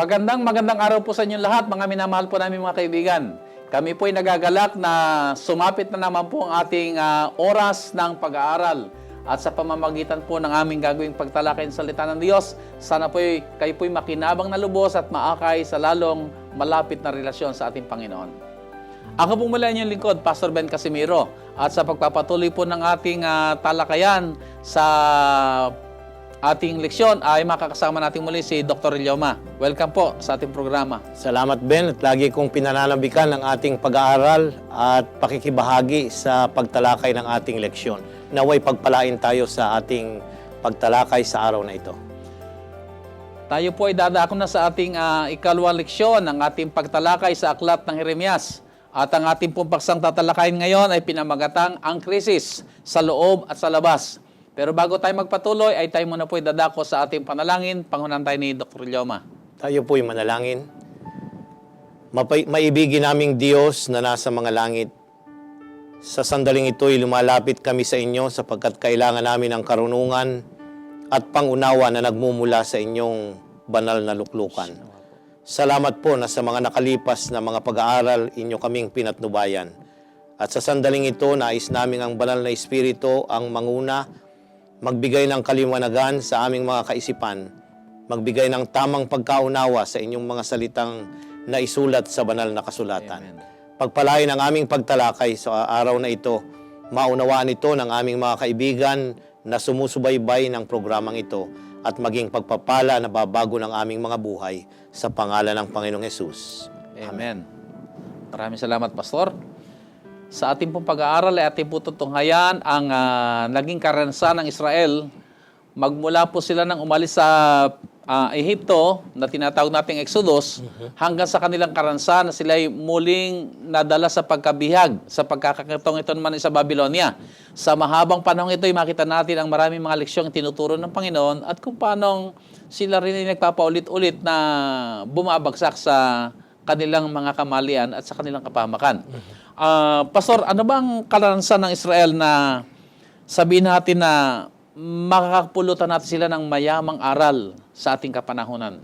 Magandang araw po sa inyong lahat, mga minamahal po namin mga kaibigan. Kami po ay nagagalak na sumapit na naman po ang ating oras ng pag-aaral. At sa pamamagitan po ng aming gagawing pagtalakay ng salita ng Diyos, sana po kayo po ay makinabang na lubos at maakay sa lalong malapit na relasyon sa ating Panginoon. Ako po mula inyong lingkod, Pastor Ben Casimiro. At sa pagpapatuloy po ng ating talakayan sa ating leksyon ay makakasama natin muli si Dr. Ilioma. Welcome po sa ating programa. Salamat, Ben, at lagi kong pinananabikan ang ating pag-aaral at pakikibahagi sa pagtalakay ng ating leksyon. Naway pagpalain tayo sa ating pagtalakay sa araw na ito. Tayo po ay dadako na sa ating ikalawang leksyon ng ating pagtalakay sa aklat ng Jeremias. At ang ating pong paksang tatalakayin ngayon ay pinamagatang ang krisis sa loob at sa labas. Pero bago tayo magpatuloy, ay tayo muna po dadako sa ating panalangin. Pangunan tayo ni Dr. Ilioma. Tayo po'y manalangin. Maibigin naming Diyos na nasa mga langit. Sa sandaling ito'y lumalapit kami sa inyo sapagkat kailangan namin ng karunungan at pangunawa na nagmumula sa inyong banal na luklukan. Salamat po na sa mga nakalipas na mga pag-aaral inyo kaming pinatnubayan. At sa sandaling ito, nais namin ang banal na Espiritu ang manguna, magbigay ng kaliwanagan sa aming mga kaisipan, magbigay ng tamang pagkaunawa sa inyong mga salitang naisulat sa banal na kasulatan. Amen. Pagpalain ang aming pagtalakay sa araw na ito, maunawaan ito ng aming mga kaibigan na sumusubaybay ng programang ito at maging pagpapala na babago ng aming mga buhay sa pangalan ng Panginoong Hesus. Amen. Maraming salamat, Pastor. Sa ating pong pag-aaral ay ating po tutunghayan ang naging karanasan ng Israel. Magmula po sila nang umalis sa Ehipto, na tinatawag nating Exodus, hanggang sa kanilang karanasan na sila ay muling nadala sa pagkabihag, sa pagkakakitong ito naman sa Babylonia. Sa mahabang panahon ito, makita natin ang maraming mga leksyong tinuturo ng Panginoon at kung paano sila rin ay nagpapaulit-ulit na bumabagsak sa kanilang mga kamalian at sa kanilang kapahamakan. Pastor, ano bang karanasan ng Israel na sabihin natin na makakapulutan natin sila ng mayamang aral sa ating kapanahunan?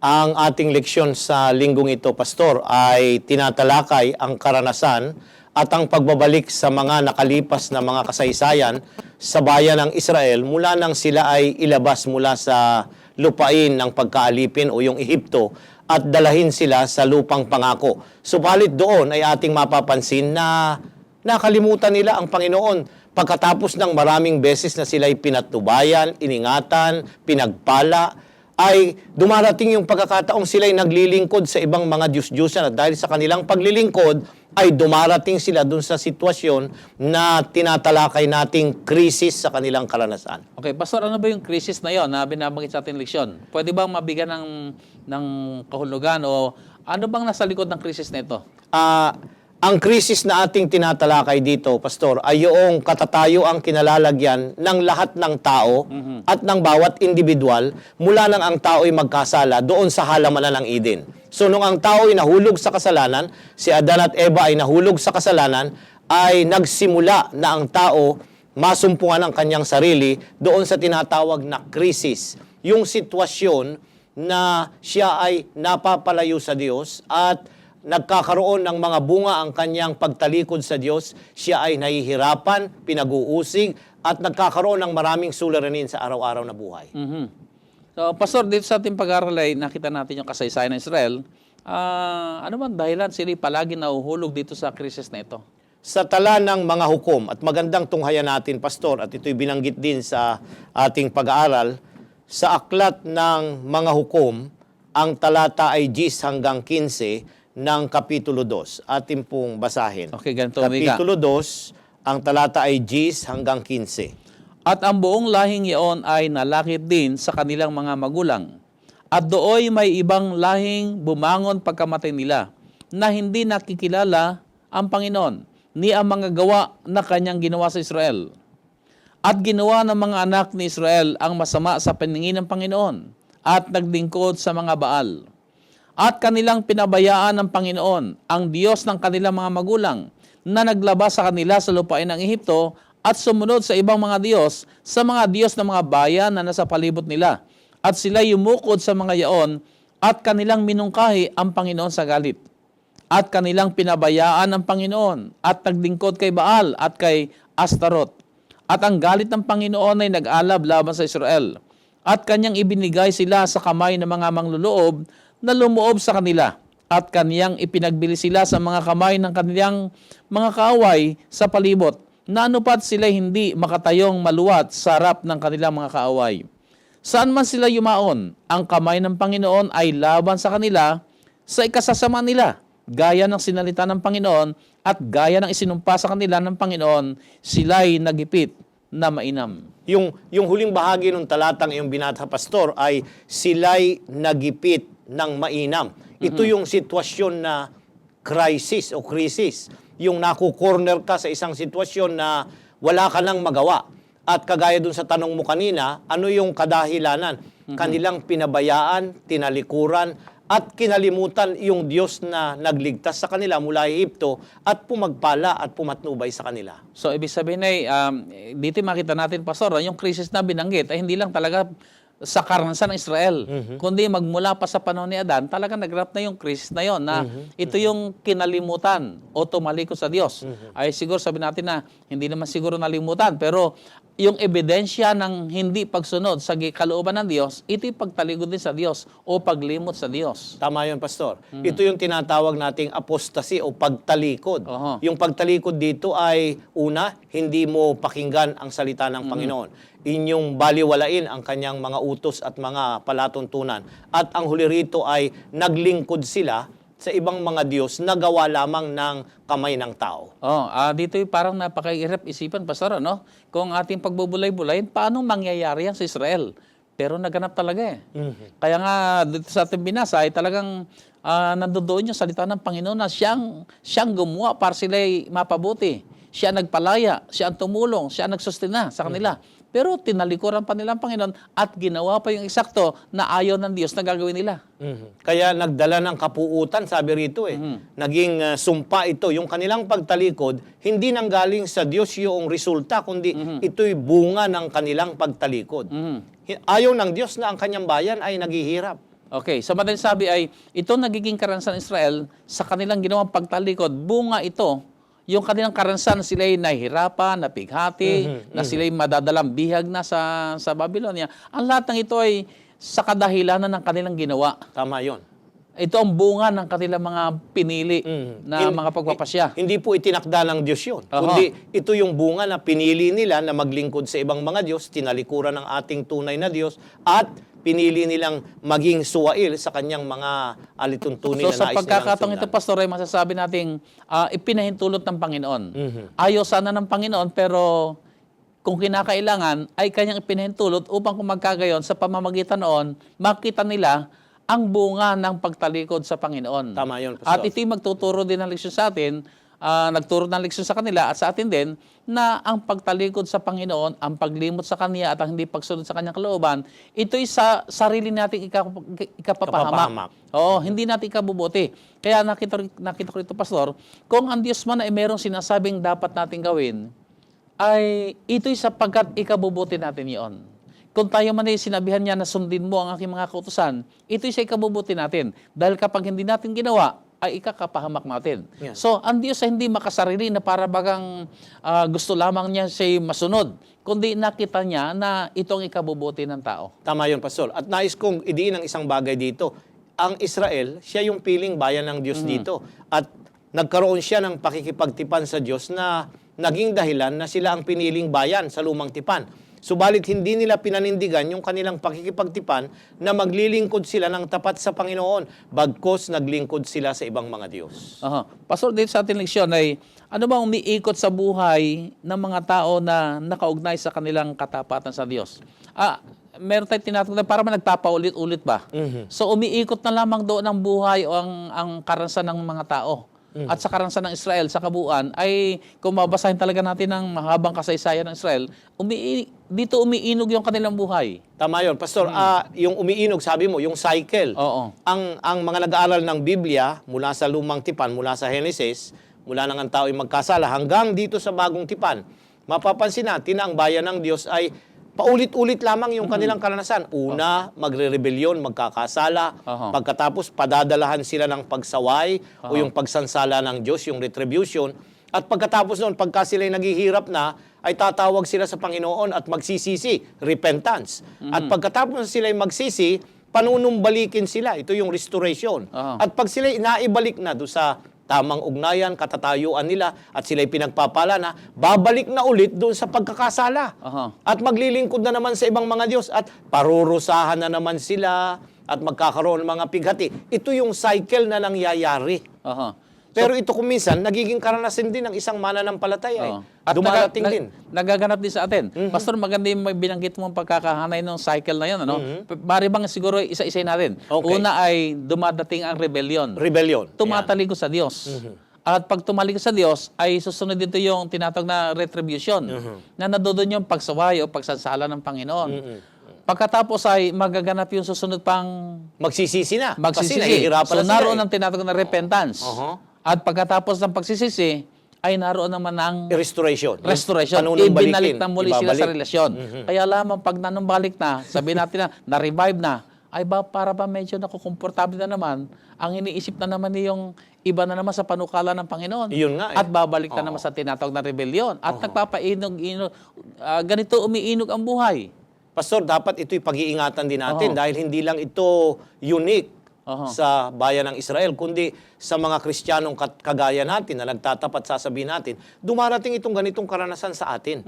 Ang ating leksyon sa linggong ito, Pastor, ay tinatalakay ang karanasan at ang pagbabalik sa mga nakalipas na mga kasaysayan sa bayan ng Israel mula nang sila ay ilabas mula sa lupain ng pagkaalipin o yung Ehipto at dalahin sila sa lupang pangako. Subalit doon ay ating mapapansin na nakalimutan nila ang Panginoon pagkatapos ng maraming beses na sila'y pinatnubayan, iningatan, pinagpala, ay dumarating yung pagkakataong sila'y naglilingkod sa ibang mga Diyos-Diyosan at dahil sa kanilang paglilingkod ay dumarating sila dun sa sitwasyon na tinatalakay nating krisis sa kanilang karanasan. Okay, Pastor, ano ba yung krisis na yon na binabanggit sa ating leksyon? Pwede bang mabigyan ng kahulugan o ano bang nasa likod ng krisis na ito? Ang krisis na ating tinatalakay dito, Pastor, ay yung katatayo ang kinalalagyan ng lahat ng tao at ng bawat individual mula nang ang tao ay magkasala doon sa halamanan ng Eden. So, nung ang tao ay nahulog sa kasalanan, si Adan at Eva ay nahulog sa kasalanan, ay nagsimula na ang tao masumpungan ang kanyang sarili doon sa tinatawag na krisis. Yung sitwasyon na siya ay napapalayo sa Diyos at nagkakaroon ng mga bunga ang kanyang pagtalikod sa Diyos, siya ay nahihirapan, pinag-uusig, at nagkakaroon ng maraming suliranin sa araw-araw na buhay. So, Pastor, dito sa ating pag-aaral ay nakita natin yung kasaysayan ng Israel. Ano man dahilan sila palagi nahuhulog dito sa krisis na ito? Sa tala ng mga hukom, at magandang tunghayan natin, Pastor, at ito'y binanggit din sa ating pag-aaral, sa aklat ng mga hukom, ang talata ay 10 hanggang 15, ng Kapitulo 2. Atin pong basahin. Okay, ganito. Kapitulo 2, ang talata ay 10 hanggang 15. At ang buong lahing iyon ay nalakip din sa kanilang mga magulang. At dooy may ibang lahing bumangon pagkamatay nila na hindi nakikilala ang Panginoon ni ang mga gawa na kanyang ginawa sa Israel. At ginawa ng mga anak ni Israel ang masama sa paningin ng Panginoon at naglingkod sa mga Baal. At kanilang pinabayaan ng Panginoon, ang Diyos ng kanilang mga magulang, na naglabas sa kanila sa lupain ng Ehipto at sumunod sa ibang mga Diyos, sa mga Diyos ng mga bayan na nasa palibot nila. At sila yumukod sa mga yaon at kanilang minungkahi ang Panginoon sa galit. At kanilang pinabayaan ang Panginoon at naglingkod kay Baal at kay Astaroth. At ang galit ng Panginoon ay nag-alab laban sa Israel. At kanyang ibinigay sila sa kamay ng mga mangluloob na lumuob sa kanila. At kanyang ipinagbili sila sa mga kamay ng kanilang mga kaaway sa palibot, na anupat sila hindi makatayong maluwat sa harap ng kanilang mga kaaway. Saan man sila yumaon, ang kamay ng Panginoon ay laban sa kanila sa ikasasama nila. Gaya ng sinalita ng Panginoon at gaya ng isinumpa sa kanila ng Panginoon, sila'y nagipit na mainam. Yung huling bahagi ng talatang iyong binata, Pastor, ay sila'y nagipit ng mainam. Ito yung sitwasyon na crisis o krisis. Yung naku-corner ka sa isang sitwasyon na wala ka nang magawa. At kagaya dun sa tanong mo kanina, ano yung kadahilanan? Kanilang pinabayaan, tinalikuran, at kinalimutan yung Diyos na nagligtas sa kanila mula Ehipto at pumagpala at pumatnubay sa kanila. So, ibig sabihin ay, dito makita natin, Pastor, yung krisis na binanggit ay hindi lang talaga sa karanasan ng Israel, kundi magmula pa sa panahon ni Adan, talaga nagrap na yung krisis na yon na ito yung kinalimutan o tumalikod sa Diyos. Ay siguro sabi natin na hindi naman siguro nalimutan, pero yung ebidensya ng hindi pagsunod sa kalooban ng Diyos, ito yung pagtalikod din sa Diyos o paglimot sa Diyos. Tama yun, Pastor. Ito yung tinatawag nating apostasy o pagtalikod. Oho. Yung pagtalikod dito ay, una, hindi mo pakinggan ang salita ng Panginoon. Inyong baliwalain ang kanyang mga utos at mga palatuntunan. At ang huli rito ay naglingkod sila sa ibang mga Diyos na gawa lamang ng kamay ng tao. Dito yung parang napakahirap isipan, Pastor, ano? Kung ating pagbubulay-bulayin, paano mangyayari yan sa Israel? Pero naganap talaga eh. Kaya nga, dito sa ating binasa ay talagang nandoon yung salita ng Panginoon na siyang gumawa para sila'y mapabuti. Siya nagpalaya, siya ang tumulong, siya ang nagsustina sa kanila. Pero tinalikuran pa nila ang Panginoon at ginawa pa yung eksakto na ayaw ng Diyos na gagawin nila. Kaya nagdala ng kapuutan, sabi rito eh. Naging sumpa ito. Yung kanilang pagtalikod, hindi nanggaling sa Diyos yung resulta, kundi ito'y bunga ng kanilang pagtalikod. Ayaw ng Diyos na ang kanyang bayan ay naghihirap. Okay, sa madaling sabi ay, ito nagiging karanasan ng Israel sa kanilang ginawang pagtalikod, bunga ito, yung kanilang karanasan na sila'y nahihirapan, napighati, na sila'y madadalang bihag na sa Babylonia. Ang lahat ng ito ay sa kadahilanan ng kanilang ginawa. Tama yon. Ito ang bunga ng kanilang mga pinili na mga pagpapasya. Hindi po itinakda ng Diyos yun. Kundi ito yung bunga na pinili nila na maglingkod sa ibang mga Diyos, tinalikuran ng ating tunay na Diyos, at pinili nilang maging suwail sa kanyang mga alituntunin na nais So sa nilang pagkakataong sundan. ito, Pastor, ay masasabi nating ipinahintulot ng Panginoon. Ayaw sana ng Panginoon, pero kung kinakailangan, ay kanyang ipinahintulot upang kung magkagayon sa pamamagitan noon, makita nila ang bunga ng pagtalikod sa Panginoon. Tama yun, Pastor. At ito'y magtuturo din ng leksyon sa atin, nagturo ng leksyon sa kanila at sa atin din, na ang pagtalikod sa Panginoon, ang paglimot sa Kanya at ang hindi pagsunod sa Kanyang kalooban, ito'y sa sarili nating ikapapahamak. Oo, hindi natin ikabubuti. Kaya nakita ko ito, Pastor, kung ang Diyos man ay merong sinasabing dapat natin gawin, ay ito'y sapagkat ikabubuti natin iyon. Kung tayo man ay sinabihan niya na sundin mo ang aking mga kautusan, ito'y sa ikabubuti natin. Dahil kapag hindi natin ginawa, ay ikakapahamak natin. Yeah. So, ang Diyos ay hindi makasarili na para bagang gusto lamang niya siya'y masunod, kundi nakita niya na ito ang ikabubuti ng tao. Tama yun, Pastor. At nais kong idiin ang isang bagay dito. Ang Israel, siya yung piling bayan ng Diyos dito. At nagkaroon siya ng pakikipagtipan sa Diyos na naging dahilan na sila ang piniling bayan sa lumang tipan. Subalit hindi nila pinanindigan yung kanilang pakikipagtipan na maglilingkod sila ng tapat sa Panginoon, bagkos naglingkod sila sa ibang mga Diyos. Pastor, dito sa ating leksyon ay ano bang umiikot sa buhay ng mga tao na nakaugnay sa kanilang katapatan sa Diyos? Meron tayong tinatawag na parang nagpapaulit-ulit ba? So umiikot na lamang doon ang buhay o ang karanasan ng mga tao. At sa karanasan ng Israel, sa kabuuan, ay kung mabasahin talaga natin ang mahabang kasaysayan ng Israel, dito umiinog yung kanilang buhay. Tama yun. Pastor, yung umiinog, sabi mo, yung cycle. Oo. Ang mga nag-aaral ng Biblia, mula sa lumang tipan, mula sa Genesis, mula nang ang tao ay magkasala, hanggang dito sa bagong tipan, mapapansin natin na ang bayan ng Diyos ay paulit-ulit lamang yung kanilang karanasan. Una, magre-rebelyon, magkakasala. Pagkatapos, padadalahan sila ng pagsaway o yung pagsansala ng Diyos, yung retribution. At pagkatapos noon, pagka sila'y naghihirap na, ay tatawag sila sa Panginoon at magsisisi, repentance. At pagkatapos sila'y magsisi, panunumbalikin sila. Ito yung restoration. At pag sila'y naibalik na doon sa tamang ugnayan, katatayuan nila, at sila'y pinagpapala na, babalik na ulit doon sa pagkakasala. At maglilingkod na naman sa ibang mga Diyos, at parurusahan na naman sila, at magkakaroon ng mga pighati. Ito yung cycle na nangyayari. Pero ito kung minsan, nagiging karanasan din ng isang mananampalataya. At Dumarating din. Nagaganap din sa atin. Pastor, maganda yung may binanggit mong pagkakahanay ng cycle na yun. Ano? Bari bang siguro isa-isay natin. Okay. Una ay dumadating ang rebellion. Rebellion. Tumatalikod sa Diyos. At pag tumalikod sa Diyos, ay susunod dito yung tinatawag na retribution. Na nandoon yung pagsaway o pagsansala ng Panginoon. Pagkatapos ay magaganap yung susunod pang Magsisisi na. Kasi magsisisi. nahihirapan So na sila. naroon ang tinatawag na repentance. At pagkatapos ng pagsisisi, ay naroon naman ang Restoration. restoration. Panunumbalikin. Ibinalik na muli sila Ibabalik. sa relasyon. Kaya lamang pag nanumbalik na, sabihin natin na-revive na, ay ba para ba medyo nakukomportable na naman, ang iniisip na naman yung iba na naman sa panukala ng Panginoon. Yun nga At babalik na naman sa tinatawag na rebellion. At nagpapainog, ganito umiinog ang buhay. Pastor, dapat ito'y pag-iingatan din natin dahil hindi lang ito unique sa bayan ng Israel, kundi sa mga Kristiyanong kagaya natin na nagtatapat, sasabihin natin, dumarating itong ganitong karanasan sa atin.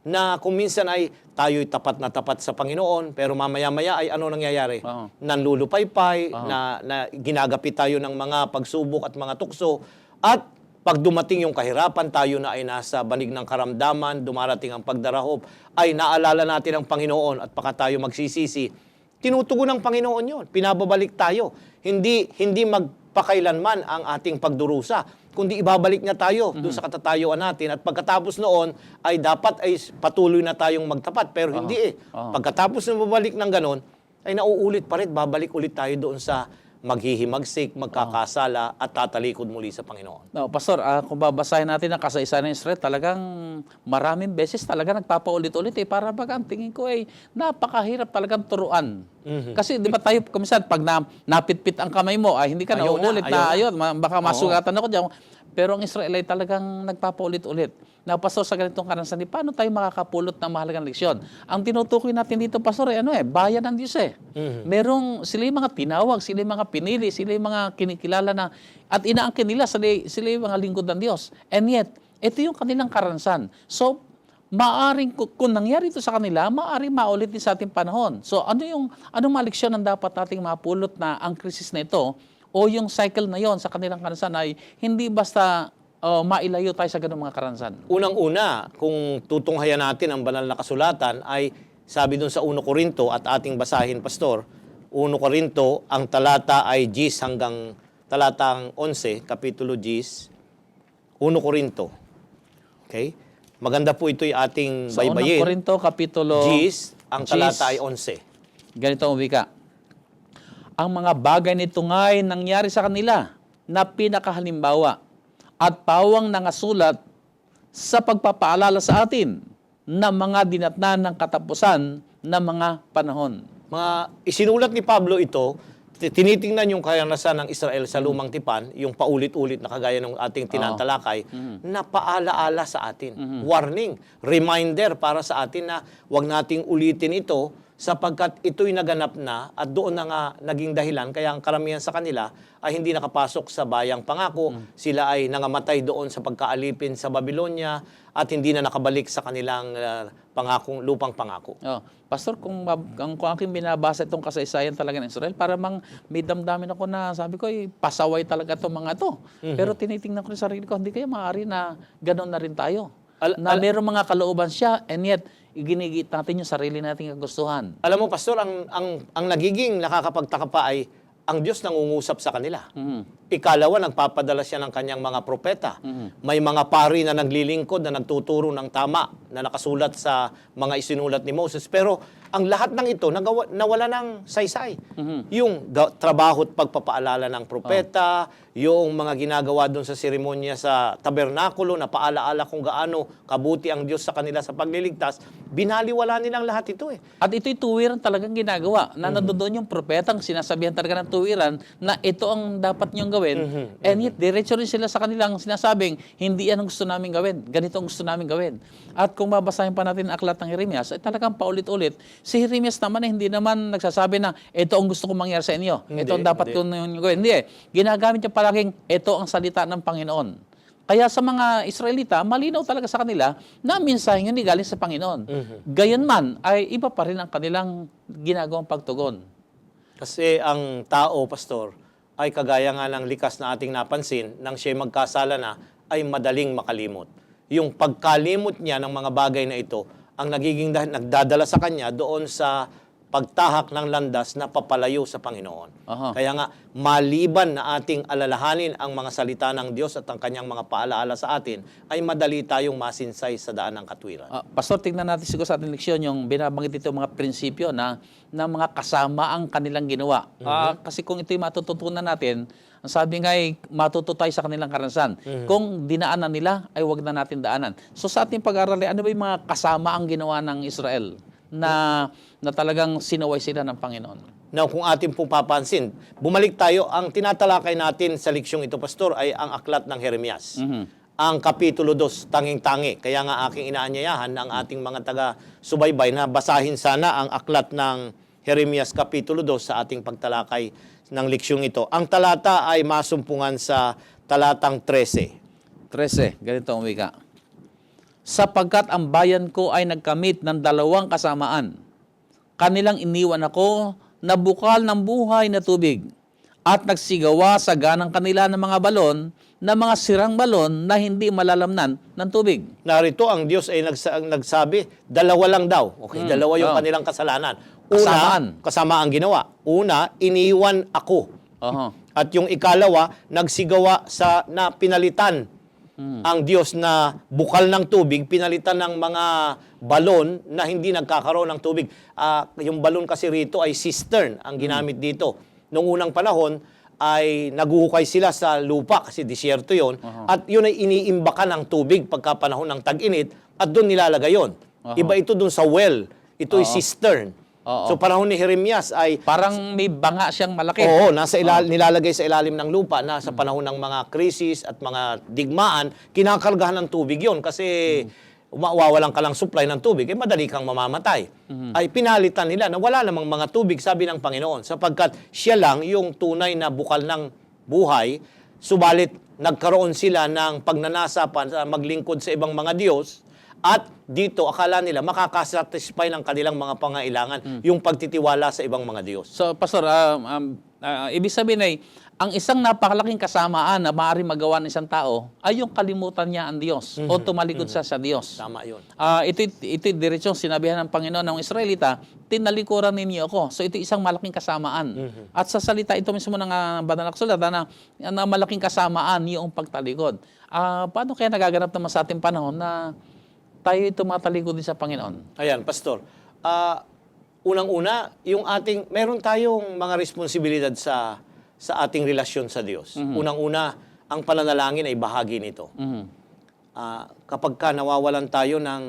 Na kung minsan ay tayo'y tapat na tapat sa Panginoon, pero mamaya-maya ay ano nangyayari? Nanlulupaypay, na ginagapit tayo ng mga pagsubok at mga tukso, at pag dumating yung kahirapan, tayo na ay nasa banig ng karamdaman, dumarating ang pagdarahop, ay naalala natin ang Panginoon at baka tayo magsisisi. Tinutugon ng Panginoon yun. Pinababalik tayo. Hindi magpakailanman ang ating pagdurusa, kundi ibabalik niya tayo doon sa katatayuan natin. At pagkatapos noon, ay dapat ay patuloy na tayong magtapat. Pero hindi Pagkatapos na babalik ng ganon, ay nauulit pa rin. Babalik ulit tayo doon sa maghihimagsik, magkakasala, at tatalikod muli sa Panginoon. No, Pastor, kung babasahin natin ang kasaysayan ng Israel, talagang maraming beses talaga nagpapaulit-ulit para baga ang tingin ko ay napakahirap talagang turuan. Kasi di ba tayo, kumisan, pag napitpit ang kamay mo, ay hindi ka Ayaw nauulit na. ayun, baka masugatan ako dyan. Pero ang Israel ay talagang nagpapaulit-ulit. Na, Pastor, sa ganitong karanasan, paano tayo makakapulot ng mahalagang leksyon? Ang tinutukoy natin dito, Pastor, bayan ng Diyos Merong, sila yung mga tinawag, sila yung mga pinili, sila yung mga kinikilala na, at inaangkin nila, sila yung mga lingkod ng Diyos. And yet, ito yung kanilang karanasan. So, maaring, kung nangyari ito sa kanila, maaring maulit din sa ating panahon. So, anong mga leksyon ang dapat nating mapulot na ang krisis na ito, o yung cycle na yon sa kanilang karanasan ay hindi basta mailayo tayo sa ganung mga karanasan. Unang-una, kung tutunghayan natin ang banal na kasulatan, ay sabi dun sa 1 Korinto at ating basahin, Pastor, 1 Korinto, ang talata ay 10 hanggang talatang 11, kapitulo 10, 1 Korinto. Okay? Maganda po ito'y ating Sa baybayin. 1 Korinto, kapitulo 10, ang talata ay 11. Ganito ang wika. Ang mga bagay nito nga'y nangyari sa kanila na pinakahalimbawa at pawang nangasulat sa pagpapaalala sa atin na mga dinatnan ng katapusan na mga panahon. Isinulat ni Pablo ito, tinitingnan yung karanasan ng Israel sa lumang tipan, yung paulit-ulit na kagaya ng ating tinatalakay, na paalaala sa atin. Warning, reminder para sa atin na huwag nating ulitin ito sapagkat ito'y naganap na at doon na nga naging dahilan kaya ang karamihan sa kanila ay hindi nakapasok sa bayang pangako. Sila ay nangamatay doon sa pagkaalipin sa Babylonia at hindi na nakabalik sa kanilang lupang pangako. Pastor, kung aking binabasa itong kasaysayan talaga ng Israel, para may damdamin ako na sabi ko, pasaway talaga itong mga ito. Pero tinitingnan ko sa sarili ko, hindi kaya maaari na gano'n na rin tayo. Na mayroong mga kalooban siya and yet, iginigit natin yung sarili nating kagustuhan. Alam mo, Pastor, ang nagiging nakakapagtaka pa ay ang Diyos nangungusap sa kanila. Ikalawa, nagpapadala siya ng kanyang mga propeta. May mga pari na naglilingkod, na nagtuturo ng tama, na nakasulat sa mga isinulat ni Moses. Pero ang lahat ng ito nawala ng saysay. Yung trabaho at pagpapaalala ng propeta, yung mga ginagawa doon sa seremonya sa tabernakulo na paalaala kung gaano kabuti ang Diyos sa kanila sa pagliligtas, binaliwala nilang lahat ito eh. At ito'y tuwiran talagang ginagawa. Na nandoon yung propetang sinasabihan talaga ng tuwiran na ito ang dapat niyong gawin. And yet, diretso rin sila sa kanilang sinasabing, hindi yan ang gusto namin gawin. Ganito ang gusto namin gawin. At kung babasahin pa natin ang aklat ng Jeremias, ay talagang paulit-ulit. Si Jeremias naman hindi naman nagsasabi na ito ang gusto kong mangyari sa inyo. Ito ang dapat kong gawin. Hindi eh. Ginagamit niya palaging ito ang salita ng Panginoon. Kaya sa mga Israelita, malinaw talaga sa kanila na mensahe yun galing sa Panginoon. Gayunman ay iba pa rin ang kanilang ginagawang pagtugon. Kasi ang tao, Pastor, ay kagaya nga ng likas na ating napansin, nang siya'y magkasala na, ay madaling makalimot. Yung pagkalimot niya ng mga bagay na ito, ang nagdadala sa kanya doon sa pagtahak ng landas na papalayo sa Panginoon. Kaya nga, maliban na ating alalahanin ang mga salita ng Diyos at ang kanyang mga paalaala sa atin, ay madali tayong masinsay sa daan ng katwiran. Pastor, tingnan natin siguro sa ating leksyon yung binabanggit ito mga prinsipyo na mga kasama ang kanilang ginawa. Kasi kung ito'y matututunan natin, ang sabi nga ay matuto tayo sa kanilang karanasan. Kung dinaanan nila, ay wag na natin daanan. So sa ating pag-aaral, ano ba yung mga kasama ang ginawa ng Israel na talagang sinaway sila ng Panginoon? Now, kung atin pong papansin, bumalik tayo, ang tinatalakay natin sa leksyong ito, Pastor, ay ang aklat ng Jeremias. Ang Kapitulo 2, tanging-tangi. Kaya nga aking inaanyayahan ng ating mga taga-subaybay na basahin sana ang aklat ng Jeremias Kapitulo 2 sa ating pagtalakay ng leksyong ito. Ang talata ay masumpungan sa talatang 13. 13, ganito ang wika. Sapagkat ang bayan ko ay nagkamit ng dalawang kasamaan. Kanilang iniwan ako na bukal ng buhay na tubig at nagsigawa sa ganang kanila ng mga balon na mga sirang balon na hindi malalamnan ng tubig. Narito ang Diyos ay nagsabi, dalawa lang daw. Okay, dalawa yung kanilang kasalanan. Una, kasama ang ginawa. Una, iniwan ako. At yung ikalawa, nagsigawa na pinalitan ang Diyos na bukal ng tubig, pinalitan ng mga balon na hindi nagkakaroon ng tubig. Yung balon kasi rito ay cistern ang ginamit dito. Noong unang panahon ay naguhukay sila sa lupa kasi disyerto yon at yun ay iniimbakan ng tubig pagka panahon ng tag-init at doon nilalagay yon. Iba ito doon sa well. Ito ay cistern. So panahon ni Jeremias ay parang may banga siyang malaki. Oo, nilalagay sa ilalim ng lupa na sa panahon ng mga krisis at mga digmaan, kinakargahan ng tubig 'yon kasi mawawalan ka lang supply ng tubig, madali kang mamamatay. Ay pinalitan nila na wala namang mga tubig, sabi ng Panginoon, sapagkat siya lang yung tunay na bukal ng buhay, subalit nagkaroon sila ng pagnanasa pa sa maglingkod sa ibang mga Diyos. At dito, akala nila makakasatisfy ng kanilang mga pangailangan yung pagtitiwala sa ibang mga Diyos. So, Pastor, ibig sabihin ay, ang isang napakalaking kasamaan na maaaring magawa ng isang tao ay yung kalimutan niya ang Diyos o tumalikod siya sa Diyos. Tama yun. Ito'y diretsong sinabihan ng Panginoon ng Israelita, tinalikuran ninyo ako. So, ito isang malaking kasamaan. At sa salita ito mismo ng banal na kasulatan na malaking kasamaan yung pagtalikod. Paano kaya nagaganap naman sa ating panahon na tayo tumatalikod din sa Panginoon? Ayan, Pastor. Unang-una, meron tayong mga responsibilidad sa ating relasyon sa Diyos. Unang-una, ang pananalangin ay bahagi nito. Kapag nawawalan tayo ng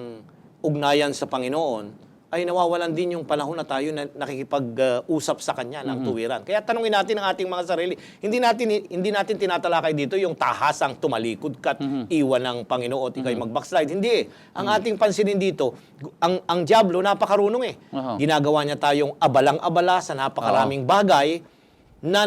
ugnayan sa Panginoon, ay nawawalan din yung panahon na tayo na nakikipag-usap sa Kanya ng tuwiran. Kaya tanungin natin ang ating mga sarili, hindi natin tinatalakay dito yung tahasang tumalikod ka't iwan ng Panginoon at ikaw'y mag-backslide. Hindi. Ang ating pansinin dito, ang Diablo napakarunong eh. Ginagawa niya tayong abalang-abala sa napakaraming bagay na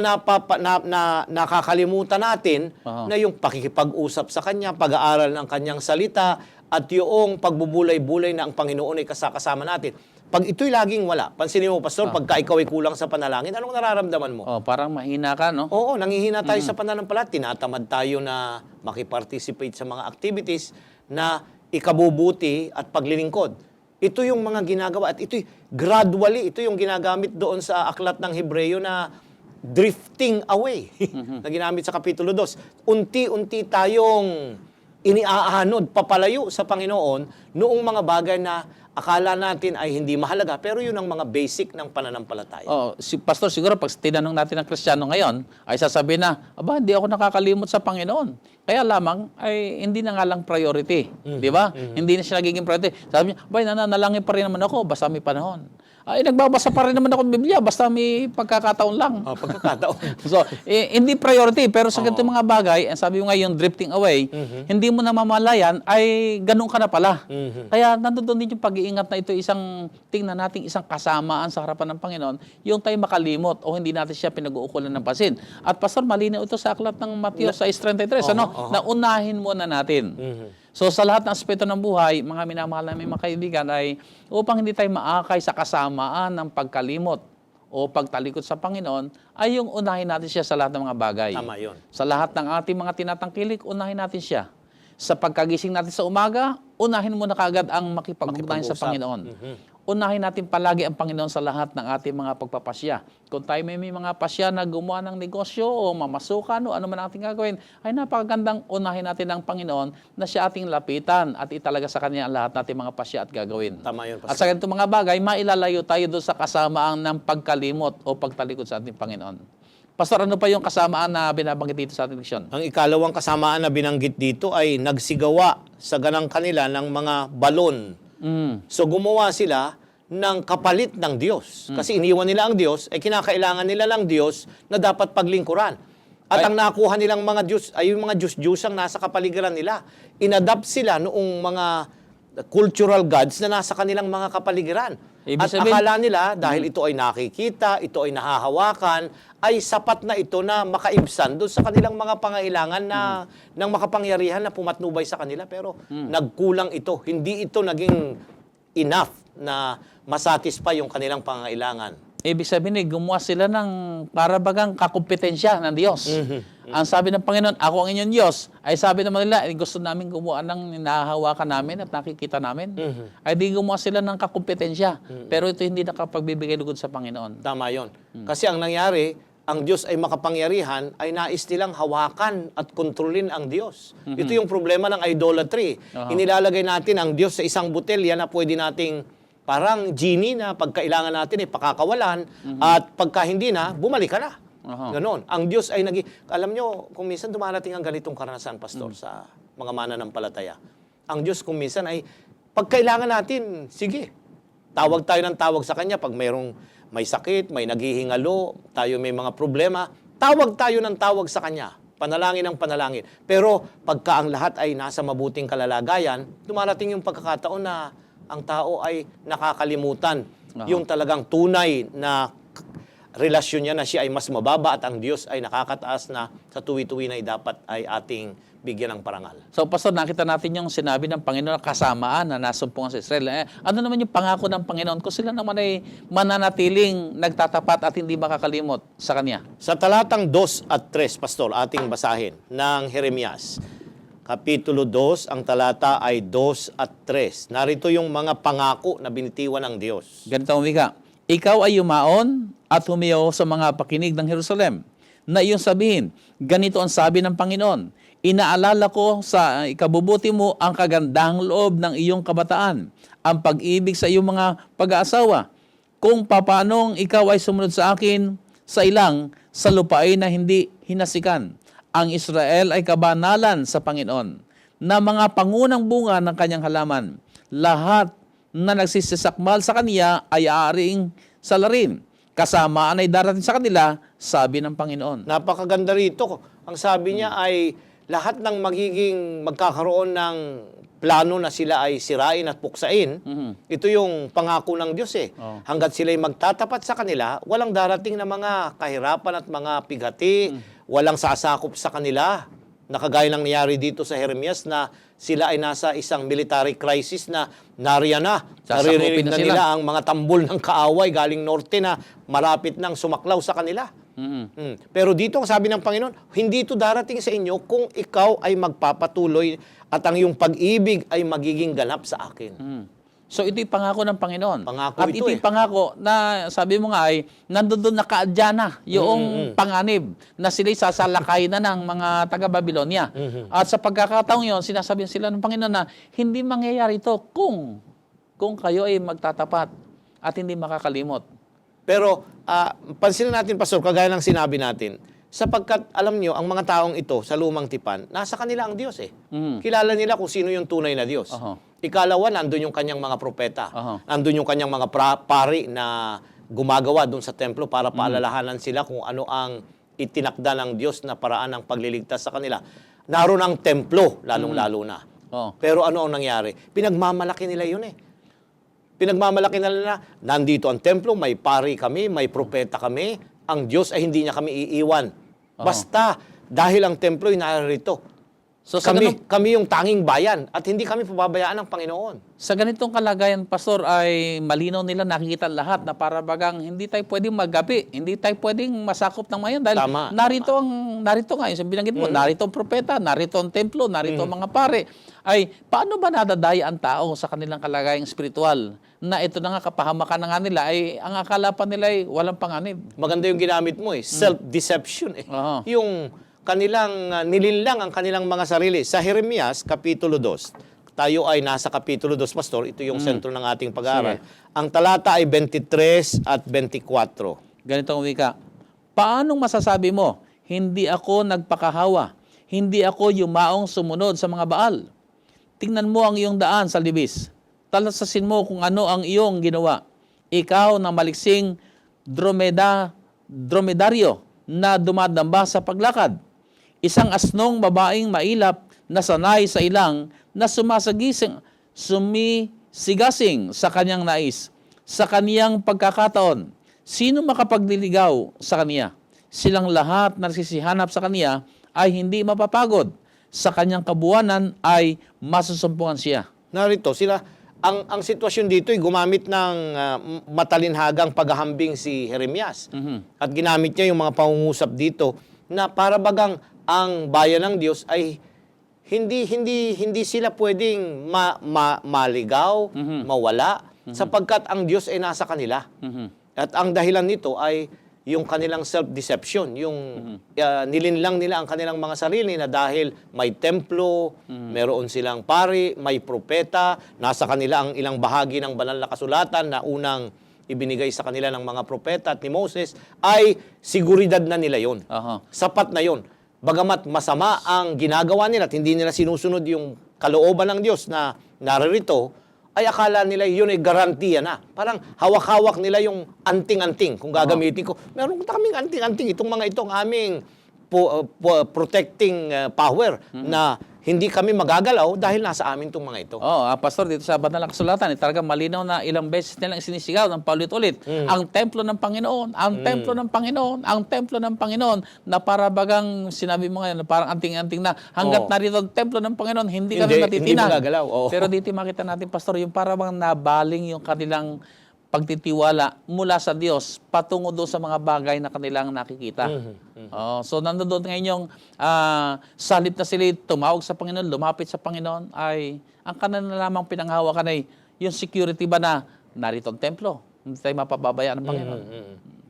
nakakalimutan natin na yung pakikipag-usap sa Kanya, pag-aaral ng Kanyang salita, at yung pagbubulay-bulay na ang Panginoon ay kasama natin. Pag ito'y laging wala, pansinin mo, Pastor, pagka ikaw ay kulang sa panalangin, anong nararamdaman mo? Parang mahina ka, no? Oo, nangihina tayo sa pananampalataya. Tinatamad tayo na makiparticipate sa mga activities na ikabubuti at paglilingkod. Ito yung mga ginagawa at ito'y gradually, ito yung ginagamit doon sa aklat ng Hebreo na drifting away na ginamit sa Kapitulo 2. Unti-unti tayong iniaanod, papalayo sa Panginoon noong mga bagay na akala natin ay hindi mahalaga, pero yun ang mga basic ng pananampalataya. Oh, si Pastor, siguro pag tinanong natin ng Kristiyano ngayon, ay sasabihin na, aba, hindi ako nakakalimot sa Panginoon. Kaya lamang, ay hindi na nga lang priority. Di ba? Hindi na siya nagiging priority. Sabi niya, abay, nananalangin pa rin naman ako, basta may panahon. Ay, nagbabasa pa rin naman ako ng Biblia, basta may pagkakataon lang. Pagkakataon. So, hindi priority, pero sa ganitong mga bagay, sabi mo nga yung drifting away, hindi mo namamalayan, ay ganun ka na pala. Kaya nandoon din yung pag-iingat na ito, tingnan natin isang kasamaan sa harapan ng Panginoon, yung tayo makalimot o hindi natin siya pinag-uukulan ng pansin. At Pastor, malinaw ito sa aklat ng Mateo 6:33, na unahin muna natin. So sa lahat ng aspeto ng buhay, mga minamahal namin mga kaibigan, ay upang hindi tayo maakay sa kasamaan ng pagkalimot o pagtalikod sa Panginoon, ay yung unahin natin siya sa lahat ng mga bagay. Tama yun. Sa lahat ng ating mga tinatangkilik, unahin natin siya. Sa pagkagising natin sa umaga, unahin mo na kaagad ang makipag-ugnayan sa Panginoon. Unahin natin palagi ang Panginoon sa lahat ng ating mga pagpapasya. Kung tayo may mga pasya na gumawa ng negosyo o mamasukan o ano man ating gagawin, ay napakagandang unahin natin ang Panginoon na siya ating lapitan at italaga sa Kanya ang lahat nating mga pasya at gagawin. Tama yun, Pastor. At sa ganitong mga bagay, mailalayo tayo doon sa kasamaan ng pagkalimot o pagtalikod sa ating Panginoon. Pastor, ano pa yung kasamaan na binabanggit dito sa ating leksyon? Ang ikalawang kasamaan na binanggit dito ay nagsigawa sa ganang kanila ng mga balon. So gumawa sila ng kapalit ng Diyos. Kasi iniwan nila ang Diyos, ay kinakailangan nila ng Diyos na dapat paglingkuran. At ang nakuha nilang mga Diyos, ay yung mga Diyos-Diyosang nasa kapaligiran nila. Inadapt sila noong mga cultural gods na nasa kanilang mga kapaligiran. At akala nila, dahil ito ay nakikita, ito ay nahahawakan, ay sapat na ito na makaibsan doon sa kanilang mga pangailangan na ng makapangyarihan na pumatnubay sa kanila. Pero nagkulang ito. Hindi ito naging enough na masatisfy yung kanilang pangailangan. Ibig sabihin, gumawa sila ng para bagang kakumpetensya ng Diyos. Ang sabi ng Panginoon, ako ang inyong Diyos. Ay sabi naman nila, gusto namin gumawa ng nahahawakan namin at nakikita namin. Ay di gumawa sila ng kakumpetensya. Pero ito hindi nakapagbibigay lugod sa Panginoon. Tama yon. Kasi ang nangyari, ang Diyos ay makapangyarihan, ay nais nilang hawakan at kontrolin ang Diyos. Ito yung problema ng idolatry. Inilalagay natin ang Diyos sa isang botelya na pwede nating parang genie na pagkailangan natin ay pakakawalan at pagka hindi na, bumalik ka na. Ganon. Ang Diyos ay alam nyo, kung minsan dumarating ang ganitong karanasan, Pastor, sa mga mananampalataya. Ang Diyos kung minsan ay, pagkailangan natin, sige, tawag tayo ng tawag sa Kanya pag may sakit, may naghihingalo, tayo may mga problema, tawag tayo ng tawag sa Kanya. Panalangin ng panalangin. Pero pagka ang lahat ay nasa mabuting kalalagayan, dumarating yung pagkakataon na ang tao ay nakakalimutan yung talagang tunay na relasyon niya na siya ay mas mababa at ang Diyos ay nakakataas na sa tuwi-tuwi na dapat ay ating bigyan ng parangal. So, Pastor, nakita natin yung sinabi ng Panginoon na kasamaan na nasumpungan sa Israel. Ano naman yung pangako ng Panginoon kung sila naman ay mananatiling nagtatapat at hindi makakalimot sa Kanya? Sa talatang 2 at 3, Pastor, ating basahin ng Jeremias. Kapitulo 2, ang talata ay 2 at 3. Narito yung mga pangako na binitiwan ng Diyos. Ganito ang wika. Ikaw ay yumaon at humiyaw sa mga pakinig ng Jerusalem na iyong sabihin, ganito ang sabi ng Panginoon, inaalala ko sa ikabubuti mo ang kagandahang loob ng iyong kabataan, ang pag-ibig sa iyong mga pag-aasawa, kung papanong ikaw ay sumunod sa akin sa ilang sa lupain na hindi hinasikan. Ang Israel ay kabanalan sa Panginoon, na mga pangunang bunga ng kanyang halaman. Lahat na nagsisisakmal sa kaniya ay aaring salarin. Kasamaan ay darating sa kanila, sabi ng Panginoon. Napakaganda rito. Ang sabi niya ay lahat ng magkakaroon ng plano na sila ay sirain at puksain, ito yung pangako ng Diyos eh. Hanggat sila ay magtatapat sa kanila, walang darating na mga kahirapan at mga pigati, walang sasakop sa kanila. Nakagaya ng nangyari dito sa Jeremias na sila ay nasa isang military crisis na nariyan na. Naririnig na nila ang mga tambol ng kaaway galing norte na malapit nang sumaklaw sa kanila. Pero dito ang sabi ng Panginoon, hindi ito darating sa inyo kung ikaw ay magpapatuloy at ang iyong pag-ibig ay magiging ganap sa akin. So ito'y pangako ng Panginoon. Pangako At ito ito'y pangako na sabi mo nga ay nandoon nakaadya na yung panganib na sila'y sasalakay na ng mga taga-Babylonia. At sa pagkakataong yon, sinasabi sila ng Panginoon na hindi mangyayari ito kung kayo ay magtatapat at hindi makakalimot. Pero pansinin natin, Pastor, kagaya ng sinabi natin, sapagkat alam nyo, ang mga taong ito sa lumang tipan, nasa kanila ang Diyos eh. Kilala nila kung sino yung tunay na Diyos. Ikalawa, nandun yung kanyang mga propeta. Nandun yung kanyang mga pari na gumagawa dun sa templo para paalalahanan sila kung ano ang itinakda ng Diyos na paraan ng pagliligtas sa kanila. Naroon ang templo, lalong-lalo na. Pero ano ang nangyari? Pinagmamalaki nila yun eh. Pinagmamalaki nila, nandito ang templo, may pari kami, may propeta kami, ang Diyos ay hindi niya kami iiwan. Basta, dahil ang templo ay narito. So, Kami yung tanging bayan at hindi kami pababayaan ng Panginoon. Sa ganitong kalagayan, Pastor, ay malinaw nila nakikita lahat na para bagang hindi tayo pwedeng maggabi, hindi tayo pwedeng masakop ng mayan dahil Tama, narito nga, yung binanggit mo, narito ang propeta, narito ang templo, narito ang mga pare. Ay, paano ba nadadaya ang tao sa kanilang kalagayang spiritual na ito na nga kapahamakan na nga nila ay ang akala pa nila ay walang panganib? Maganda yung ginamit mo eh, self-deception eh. Yung kanilang nilinlang ang kanilang mga sarili. Sa Jeremias, Kapitulo 2, tayo ay nasa Kapitulo 2, Pastor, ito yung sentro ng ating pag-aaral. Ang talata ay 23 at 24. Ganito ang wika. Paanong masasabi mo, hindi ako nagpakahawa, hindi ako yumaong sumunod sa mga Baal? Tingnan mo ang iyong daan sa libis. Talasasin mo kung ano ang iyong ginawa. Ikaw na maliksing dromedaryo na dumadamba sa paglakad. Isang asnong babaeng mailap na sanay sa ilang na sumisigasing sa kanyang nais, sa kaniyang pagkakataon. Sino makapagliligaw sa kaniya? Silang lahat na nagsisihanap sa kaniya ay hindi mapapagod. Sa kanyang kabuwanan ay masusumpungan siya. Narito, ang sitwasyon dito ay gumamit ng matalinhagang paghahambing si Jeremias. At ginamit niya yung mga pangungusap dito na para bagang ang bayan ng Diyos ay hindi sila pwedeng maligaw, mawala, sapagkat ang Diyos ay nasa kanila. At ang dahilan nito ay yung kanilang self-deception, yung nilinlang nila ang kanilang mga sarili na dahil may templo, meron silang pari, may propeta, nasa kanila ang ilang bahagi ng banal na kasulatan na unang ibinigay sa kanila ng mga propeta at ni Moses, ay siguridad na nila yon. Sapat na yon. Bagamat masama ang ginagawa nila at hindi nila sinusunod yung kalooban ng Diyos na naririto, ay akala nila yun ay garantiya na. Parang hawak-hawak nila yung anting-anting kung gagamitin ko. Meron kaming anting-anting. Itong mga itong aming protecting power na hindi kami magagalaw dahil nasa amin itong mga ito. Pastor, dito sa banal na kasulatan, talagang malinaw na ilang beses nilang sinisigaw ng paulit-ulit. Ang templo ng Panginoon, ang templo ng Panginoon, ang templo ng Panginoon, na para bagang sinabi mo ngayon, na parang anting-anting na hanggat narito ang templo ng Panginoon, hindi kami matitinag. Hindi magagalaw. Pero dito makita natin, Pastor, yung para bang nabaling yung kanilang pagtitiwala mula sa Diyos patungo doon sa mga bagay na kanilang nakikita. So nandoon ngayon yung salip na sila tumawag sa Panginoon, lumapit sa Panginoon, ay ang kanilang lamang pinanghawakan ay yung security ba na narito ang templo. Hindi tayo mapababayaan ng Panginoon.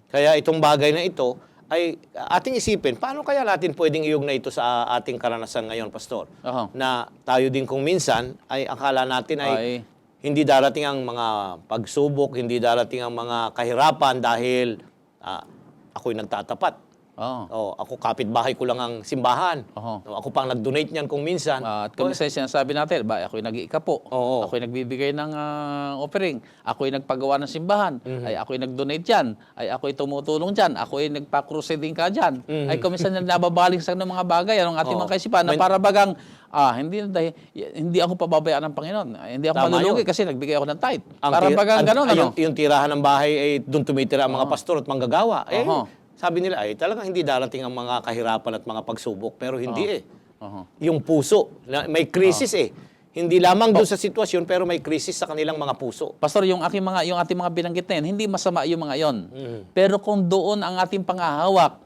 Kaya itong bagay na ito ay ating isipin, paano kaya natin pwedeng iugnay ito sa ating karanasan ngayon, Pastor? Na tayo din kung minsan ay akala natin ay hindi darating ang mga pagsubok, hindi darating ang mga kahirapan dahil ako'y nagtatapat. Ako kapitbahay ko lang ang simbahan. Ako pang nag-donate niyan kung minsan. At kung minsan sinasabi natin, ako'y nag-iikapo, ako'y nagbibigay ng offering, ako'y nagpagawa ng simbahan, ay ako'y nag-donate dyan, ay ako'y tumutulong dyan, ako'y nagpa-crusading ka dyan. Ay kung minsan nababaling sa mga bagay, anong ating mga kaisipan, na para bagang, hindi ako pababayaan ng Panginoon. Hindi ako malulugi kasi nagbigay ako ng tithe. Para bagang gano'n. Yung tirahan ng bahay ay doon tumitira ang mga pastor at manggagawa. Sabi nila ay talagang hindi darating ang mga kahirapan at mga pagsubok. Pero hindi Yung puso, may krisis Hindi lamang doon sa sitwasyon pero may krisis sa kanilang mga puso. Pastor, yung ating mga binanggit na yun, hindi masama yung mga yon. Pero kung doon ang ating pangahawak,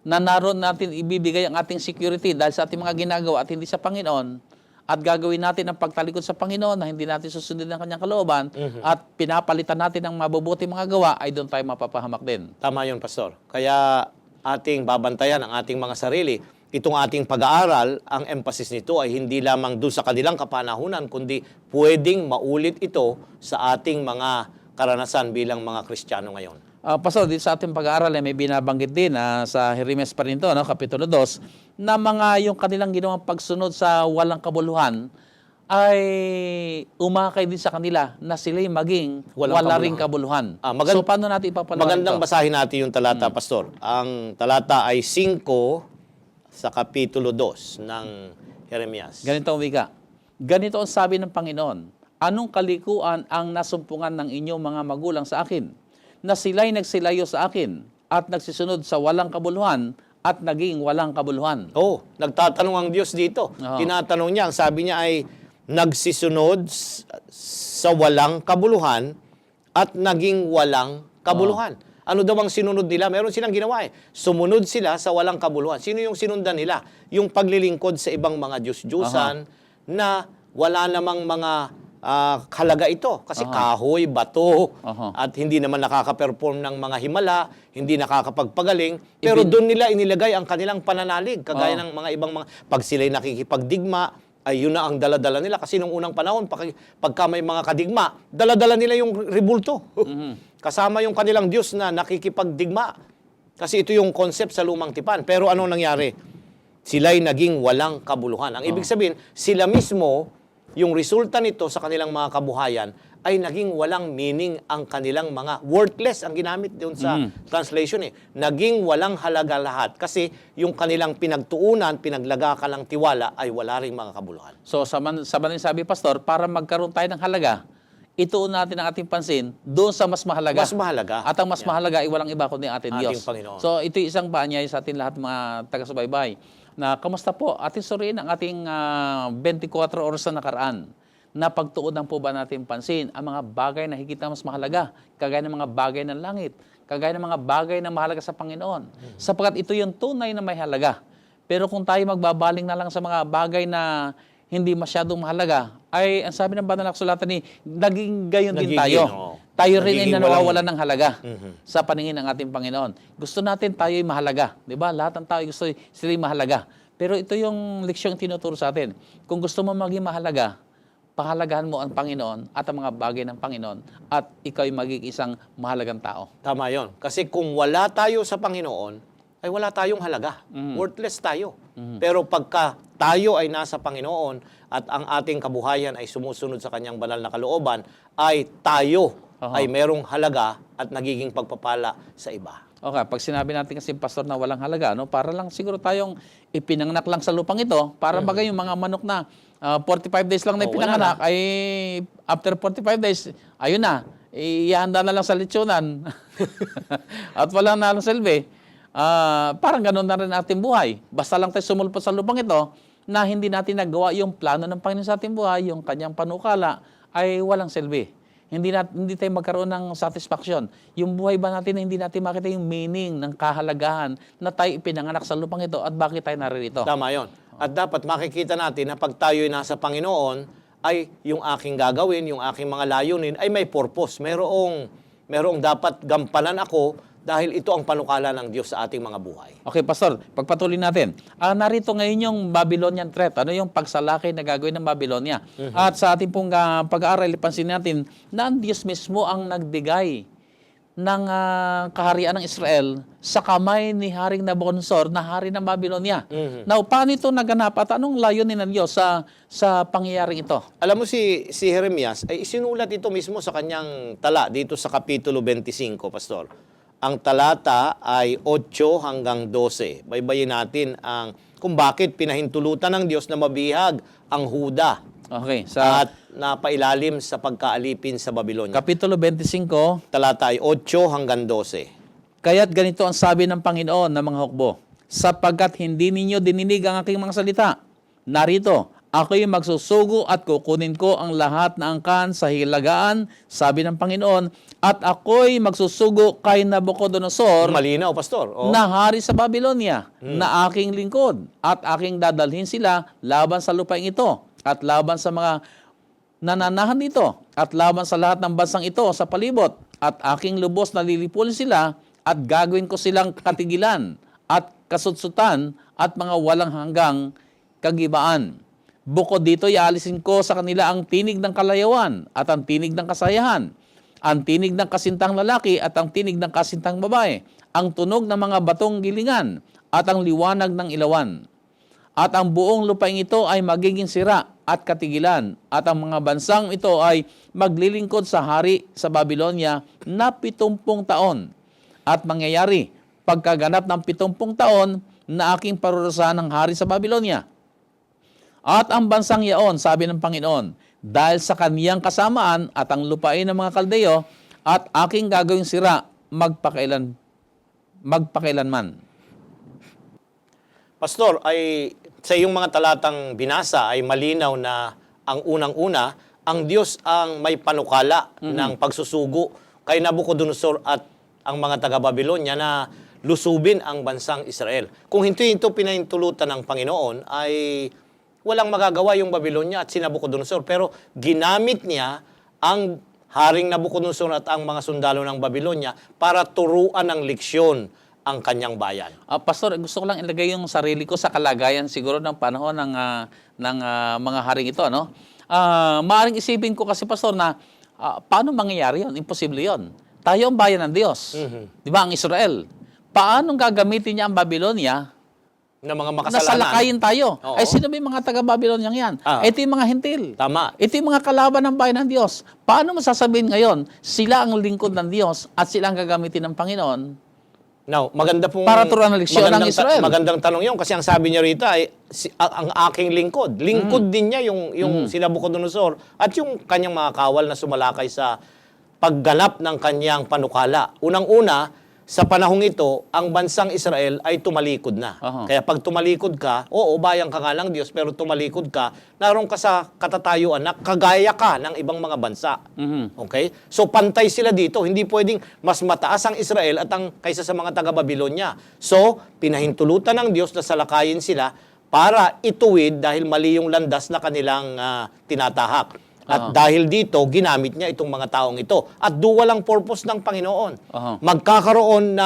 na naroon natin ibibigay ang ating security dahil sa ating mga ginagawa at hindi sa Panginoon, at gagawin natin ang pagtalikod sa Panginoon na hindi natin susundin ang kanyang kalooban at pinapalitan natin ng mabubuti mga gawa, ay doon tayo mapapahamak din. Tama yun, Pastor. Kaya ating babantayan ang ating mga sarili. Itong ating pag-aaral, ang emphasis nito ay hindi lamang doon sa kanilang kapanahunan, kundi pwedeng maulit ito sa ating mga karanasan bilang mga Kristiyano ngayon. Pastor, dito sa ating pag-aaral may binabanggit din sa Jeremias pa rin ito, Kapitulo 2, na mga yung kanilang ginawang pagsunod sa walang kabuluhan ay umakay din sa kanila na sila'y maging wala ring kabuluhan. So, paano natin ipapalawan Magandang ito? basahin natin yung talata, Pastor. Ang talata ay 5 sa Kapitulo 2 ng Jeremias. Ganito ang wika. Ganito ang sabi ng Panginoon, anong kalikuan ang nasumpungan ng inyong mga magulang sa akin, na sila'y nagsilayo sa akin at nagsisunod sa walang kabuluhan at naging walang kabuluhan. Nagtatanong ang Diyos dito. Tinatanong niya, ang sabi niya ay nagsisunod sa walang kabuluhan at naging walang kabuluhan. Ano daw ang sinunod nila? Meron silang ginawa Sumunod sila sa walang kabuluhan. Sino yung sinundan nila? Yung paglilingkod sa ibang mga Diyos-Diyusan na wala namang mga halaga ito. Kasi kahoy, bato, at hindi naman nakaka-perform ng mga himala, hindi nakakapagpagaling. Pero doon nila inilagay ang kanilang pananalig. Kagaya ng mga ibang mga, pag sila'y nakikipagdigma, ay yun na ang daladala nila. Kasi nung unang panahon, pagka may mga kadigma, daladala nila yung ribulto. Kasama yung kanilang Diyos na nakikipagdigma. Kasi ito yung concept sa lumang tipan. Pero ano nangyari? Sila'y naging walang kabuluhan. Ang ibig sabihin, sila mismo, yung resulta nito sa kanilang mga kabuhayan ay naging walang meaning ang kanilang mga worthless ang ginamit doon sa translation Naging walang halaga lahat kasi yung kanilang pinagtuunan, pinaglagakan ng tiwala ay wala ring mga kabuluhan. So sa maling sabi, Pastor, para magkaroon tayo ng halaga, ituon natin ang ating pansin doon sa mas mahalaga. Mas mahalaga. At ang mas mahalaga ay walang iba kundi ang ating Diyos. Panginoon. So ito isang paanyay sa ating lahat mga taga-subaybay na kamusta po? Ating suriin ang ating 24 oras na nakaraan. Na pagtuunan po ba natin pansin ang mga bagay na higit na mas mahalaga, kagaya ng mga bagay ng langit, kagaya ng mga bagay na mahalaga sa Panginoon. Sapagkat ito yung tunay na may halaga. Pero kung tayo magbabaling na lang sa mga bagay na hindi masyadong mahalaga, ay ang sabi ng banal na kasulatan naging gayon din tayo. Tayo rin ay nawawalan ng halaga sa paningin ng ating Panginoon. Gusto natin tayo'y mahalaga. Di ba? Lahat ng tao gusto sila'y mahalaga. Pero ito yung leksyong tinuturo sa atin. Kung gusto mo maging mahalaga, pahalagahan mo ang Panginoon at ang mga bagay ng Panginoon at ikaw'y magiging isang mahalagang tao. Tama yon. Kasi kung wala tayo sa Panginoon, ay wala tayong halaga. Worthless tayo. Pero pagka tayo ay nasa Panginoon at ang ating kabuhayan ay sumusunod sa kanyang banal na kalooban, ay tayo ay merong halaga at nagiging pagpapala sa iba. Okay, pag sinabi natin kasi, Pastor, na walang halaga, para lang siguro tayong ipinanganak lang sa lupang ito, para bagay yung mga manok na 45 days lang na ipinanganak, ay after 45 days, ayun na, ihanda na lang sa litsunan. At wala na lang silbi. Parang ganun na rin ating buhay. Basta lang tayo sumulpot sa lupang ito, na hindi natin nagawa yung plano ng Panginoon sa ating buhay, yung kanyang panukala, ay walang silbi. Hindi tayo magkaroon ng satisfaction. Yung buhay ba natin na hindi natin makita yung meaning ng kahalagahan na tayo ipinanganak sa lupang ito at bakit tayo naririto. Tama yon. At dapat makikita natin na pag tayo'y nasa Panginoon, ay yung aking gagawin, yung aking mga layunin, ay may purpose. Merong dapat gampanan ako dahil ito ang panukala ng Diyos sa ating mga buhay. Okay, Pastor, pagpatuloy natin. Narito ngayon yung Babylonian threat. Ano yung pagsalakay na gagawin ng Babylonia? At sa ating pong pag-aaral, ipansin natin na ang Diyos mismo ang nagbigay ng kaharian ng Israel sa kamay ni Haring Nabucodonosor na hari ng Babylonia. Now, paano ito naganap at anong layunin ng Diyos sa pangyayaring ito? Alam mo si Jeremias, ay isinulat ito mismo sa kanyang tala dito sa Kapitulo 25, Pastor. Ang talata ay 8 hanggang 12. Baybayin natin kung bakit pinahintulutan ng Diyos na mabihag ang Huda Okay, at napailalim sa pagkaalipin sa Babylonia. Kapitulo 25, Talata ay 8 hanggang 12. kaya't ganito ang sabi ng Panginoon ng mga hukbo, sapagkat hindi ninyo dininig ang aking mga salita. Narito, ako'y magsusugo at kukunin ko ang lahat na angkan sa hilagaan, sabi ng Panginoon, at ako'y magsusugo kay Nabucodonosor, Malinaw, Pastor. na hari sa Babylonia, na aking lingkod, at aking dadalhin sila laban sa lupain ito. at laban sa mga nananahan dito at laban sa lahat ng bansang ito sa palibot at aking lubos na lilipulin sila at gagawin ko silang katigilan at kasutsutan at mga walang hanggang kagibaan. Bukod dito, ialisin ko sa kanila ang tinig ng kalayawan at ang tinig ng kasayahan, ang tinig ng kasintang lalaki at ang tinig ng kasintang babae, ang tunog ng mga batong gilingan at ang liwanag ng ilawan. At ang buong lupaing ito ay magiging sira at katigilan at ang mga bansang ito ay maglilingkod sa hari sa Babylonia na 70 taon. At mangyayari pagkaganap ng 70 taon na aking parurusahan ng hari sa Babylonia. At ang bansang yaon, sabi ng Panginoon, dahil sa kaniyang kasamaan at ang lupain ng mga Kaldeo at aking gagawing sira magpakailanman. Pastor, ay sa iyong mga talatang binasa ay malinaw na ang unang-una, ang Diyos ang may panukala ng pagsusugo kay Nabucodonosor at ang mga taga-Babylonia na lusubin ang bansang Israel. Kung hindi ito pinahintulutan ng Panginoon, ay walang magagawa yung Babylonia at si Nabucodonosor. Pero ginamit niya ang Haring Nabucodonosor at ang mga sundalo ng Babylonia para turuan ng leksyon ang kanyang bayan. Pastor, gusto ko lang ilagay yung sarili ko sa kalagayan siguro ng panahon ng mga haring ito. No? Maaring isipin ko kasi, Pastor, na paano mangyayari yun? Imposible yun. Tayo ang bayan ng Diyos. Di ba, ang Israel? Paano gagamitin niya ang Babylonia Na mga makasalanan? nasalakayin tayo? Oo. Ay, sino ba yung mga taga-Babylonia yan? Ito yung mga hentil. Tama. Ito yung mga kalaban ng bayan ng Diyos. Paano masasabihin ngayon, sila ang lingkod ng Diyos at sila ang gagamitin ng Panginoon Now, maganda pong para turuan ng leksyon ng Israel? Magandang tanong 'yon kasi ang sabi niya rito ay ang aking lingkod. Lingkod din niya yung si Nabucodonosor at yung kanyang mga kawal na sumalakay sa pagganap ng kanyang panukala. Unang-una, sa panahong ito, ang bansang Israel ay tumalikod na. Kaya pag tumalikod ka, oo, bayan ka nga lang Diyos, pero tumalikod ka, naroon ka sa katatayuan na kagaya ka ng ibang mga bansa. Okay? So pantay sila dito. Hindi pwedeng mas mataas ang Israel at ang kaysa sa mga taga-Babylonia. So, pinahintulutan ng Diyos na salakayin sila para ituwid dahil mali yung landas na kanilang tinatahak. At dahil dito, ginamit niya itong mga taong ito. At duwalang purpose ng Panginoon. Magkakaroon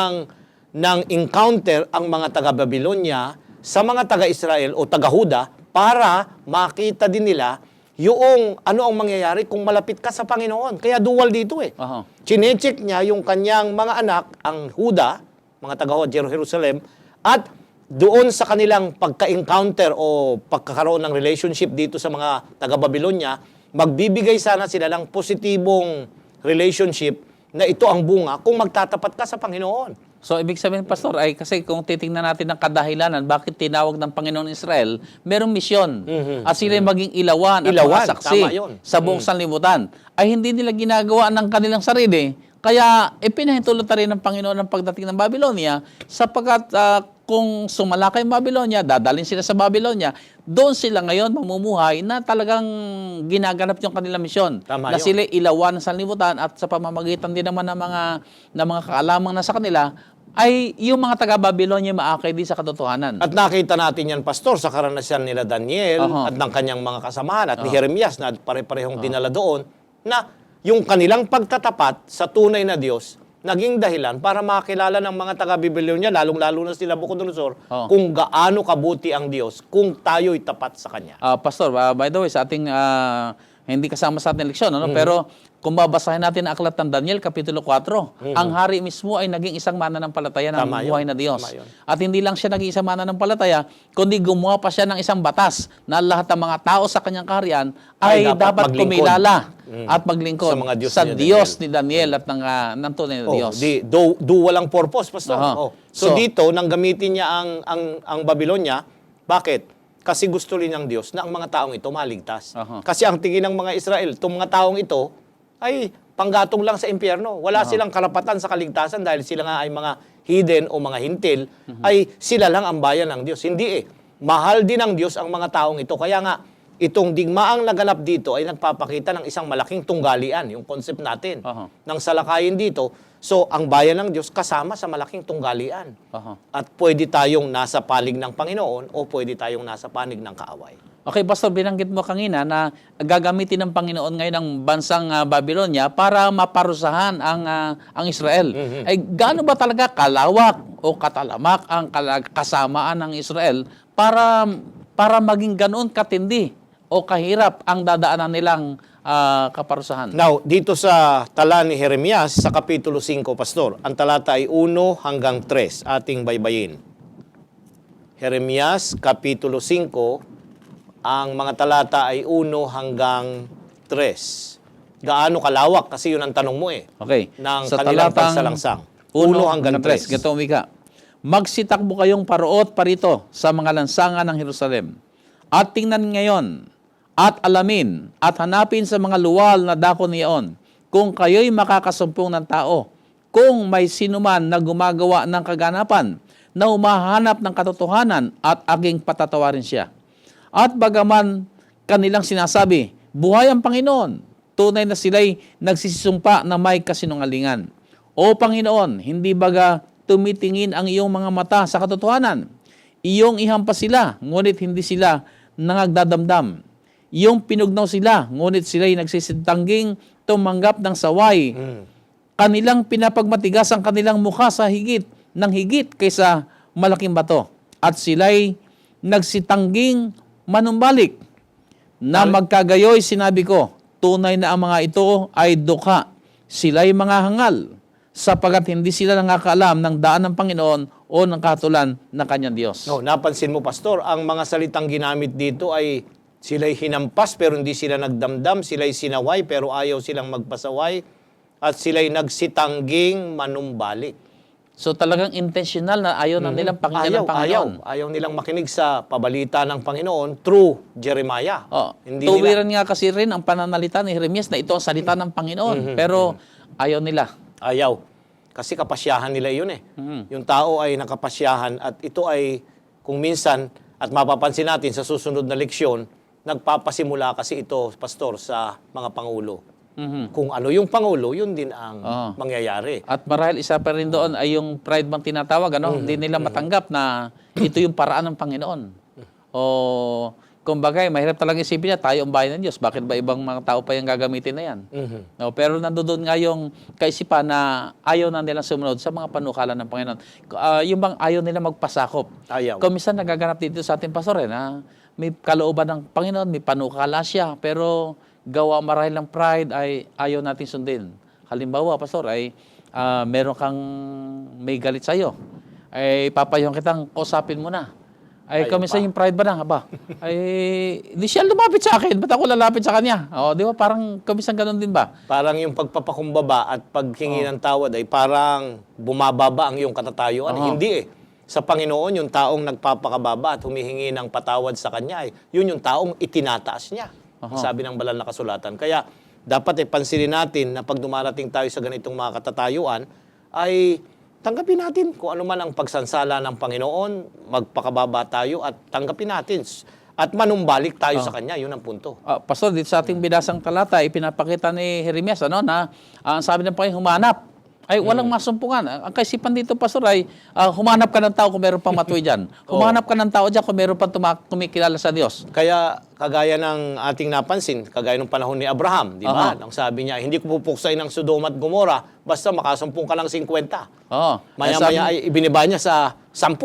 ng encounter ang mga taga-Babylonia sa mga taga-Israel o taga-Huda para makita din nila yung ano ang mangyayari kung malapit ka sa Panginoon. Kaya dual dito eh. Chinecheck niya yung kanyang mga anak, ang Huda, mga taga-Jerusalem, at doon sa kanilang pagka-encounter o pagkakaroon ng relationship dito sa mga taga-Babylonia, magbibigay sana sila ng positibong relationship na ito ang bunga kung magtatapat ka sa Panginoon. So, ibig sabihin, Pastor, ay kasi kung titingnan natin ang kadahilanan, bakit tinawag ng Panginoon Israel, merong misyon. At sila maging ilawan at mga saksi tama yun. sa buong sanlibutan. Ay hindi nila ginagawa ng kanilang sarili. Kaya, ipinahintulot na rin ng Panginoon ang pagdating ng Babylonia sapagkat kung sumalakay ang Babylonia, dadalhin sila sa Babylonia, doon sila ngayon mamumuhay na talagang ginaganap yung kanilang misyon. Tama na yun. sila ilawan sa sanlibutan at sa pamamagitan din naman ng mga kaalamang nasa kanila, ay yung mga taga-Babylonia maakay din sa katotohanan. At nakita natin yan, Pastor, sa karanasan nila Daniel at ng kanyang mga kasamahan at ni Jeremias na pare-parehong dinala doon, na yung kanilang pagtatapat sa tunay na Diyos, naging dahilan para makilala ng mga taga-Babylonia, lalong-lalo na sila Nabucodonosor, kung gaano kabuti ang Diyos kung tayo'y tapat sa Kanya. Pastor, by the way, sa ating hindi kasama sa ating leksyon, pero kung babasahin natin ang aklat ng Daniel, Kapitulo 4, ang hari mismo ay naging isang mananampalataya ng buhay na Diyos. At hindi lang siya naging isang mananampalataya, kundi gumawa pa siya ng isang batas na lahat ng mga tao sa kanyang kaharian ay dapat kumilala at maglingkod sa mga Diyos sa ni Diyos ni Daniel at ng tunay na Diyos. Walang purpose, Pastor. So dito, nang gamitin niya ang Babylonia, bakit? Kasi gusto rin ng Diyos na ang mga taong ito maligtas. Kasi ang tingin ng mga Israel, itong mga taong ito, ay panggatong lang sa impyerno. Wala silang karapatan sa kaligtasan dahil sila nga ay mga hidden o mga hintil, ay sila lang ang bayan ng Diyos. Hindi eh. Mahal din ng Diyos ang mga taong ito. Kaya nga, itong digmaang naganap dito ay nagpapakita ng isang malaking tunggalian, yung concept natin, ng salakayin dito. So, ang bayan ng Diyos kasama sa malaking tunggalian. At pwede tayong nasa panig ng Panginoon o pwede tayong nasa panig ng kaaway. Okay, Pastor, binanggit mo kanina na gagamitin ng Panginoon ngayon ang bansang Babylonia para maparusahan ang Israel. Ay gaano ba talaga kalawak o katalamak ang kasamaan ng Israel para maging ganoon katindi o kahirap ang dadaanan nilang kaparusahan? Now, dito sa tala ni Jeremias sa Kapitulo 5, Pastor, ang talata ay 1 hanggang 3, ating baybayin. Jeremias, Kapitulo 5, ang mga talata ay 1 hanggang 3. Gaano kalawak? Kasi yun ang tanong mo Okay. ng Sa kanilang talatang pagsalangsang. 1 1 hanggang 3. Ganito umika. Magsitakbo kayong paroot parito sa mga lansangan ng Jerusalem. At tingnan ngayon, at alamin, at hanapin sa mga luwal na dako niyon, kung kayo'y makakasumpong ng tao, kung may sinuman na gumagawa ng kaganapan, na umahanap ng katotohanan at aking patatawarin siya. At bagaman kanilang sinasabi, buhay ang Panginoon, tunay na sila'y nagsisumpa na may kasinungalingan. O Panginoon, hindi baga tumitingin ang iyong mga mata sa katotohanan? Iyong ihampas sila, ngunit hindi sila nangagdadamdam. Iyong pinugnaw sila, ngunit sila'y nagsisintangging tumanggap ng saway. Kanilang pinapagmatigas ang kanilang mukha sa higit ng higit kaysa malaking bato. At sila'y nagsitangging manumbalik. Na magkagayoy sinabi ko, tunay na ang mga ito ay dukha. Sila'y mga hangal, sapagat hindi sila nakakaalam ng daan ng Panginoon o ng katulan ng kanyang Diyos. No, napansin mo, Pastor, ang mga salitang ginamit dito ay sila'y hinampas pero hindi sila nagdamdam, sila'y sinaway pero ayaw silang magpasaway, at sila'y nagsitangging manumbalik. So talagang intentional na ayaw na nilang pakinggan ng Panginoon. Ayaw nilang makinig sa pabalita ng Panginoon through Jeremiah. Tuwiran nga kasi rin ang pananalita ni Jeremias na ito ang salita ng Panginoon. Pero ayaw nila. Ayaw. Kasi kapasyahan nila yun Yung tao ay nakapasyahan at ito ay kung minsan, at mapapansin natin sa susunod na leksyon, nagpapasimula kasi ito, Pastor, sa mga Pangulo. Kung ano yung Pangulo, yun din ang mangyayari. At marahil isa pa rin doon ay yung pride bang tinatawag, hindi nila matanggap na ito yung paraan ng Panginoon. O kumbaga, mahirap talaga isipin niya, tayo ang bayan ng Diyos. Bakit ba ibang mga tao pa yung gagamitin na yan? No, pero nandoon nga yung kaisipan na ayaw na nilang sumunod sa mga panukala ng Panginoon. Yung bang ayaw nila magpasakop. Ayaw. Kung minsan nagaganap dito sa ating pastor, na may kalooban ng Panginoon, may panukala siya, pero gawa marahil ng pride ay ayaw natin sundin. Halimbawa, Pastor, ay meron kang may galit sa'yo. Ay papayong kitang kausapin mo na. Ay kami sa yung pride ba na? Ay di siya lumapit sa akin. Ba't ako lalapit sa kanya? O, di ba? Parang kamisan ganun din ba? Parang yung pagpapakumbaba at paghingi ng tawad ay parang bumababa ang iyong katatayuan. Hindi Sa Panginoon, yung taong nagpapakababa at humihingi ng patawad sa Kanya, yun yung taong itinataas niya. Sabi ng banal na kasulatan. Kaya dapat pansinin natin na pag dumarating tayo sa ganitong mga katatayuan, ay tanggapin natin kung ano man ang pagsansala ng Panginoon, magpakababa tayo at tanggapin natin. At manumbalik tayo sa Kanya, yun ang punto. Pastor, dito sa ating binasang talata, ipinapakita na Jeremias, na ang sabi ng Panginoon, humanap. Ay walang masumpungan. Ang kaisipan dito, Pastor, ay humanap ka ng tao kung meron pang matuwi dyan. Humanap ka ng tao dyan kung meron pang kumikilala sa Diyos. Kaya kagaya ng ating napansin, kagaya ng panahon ni Abraham, di ba? Ang sabi niya, hindi ko pupuksain ng Sodoma at Gomora basta makasumpong ka ng 50. Maya-maya ay ibiniba niya sa 10.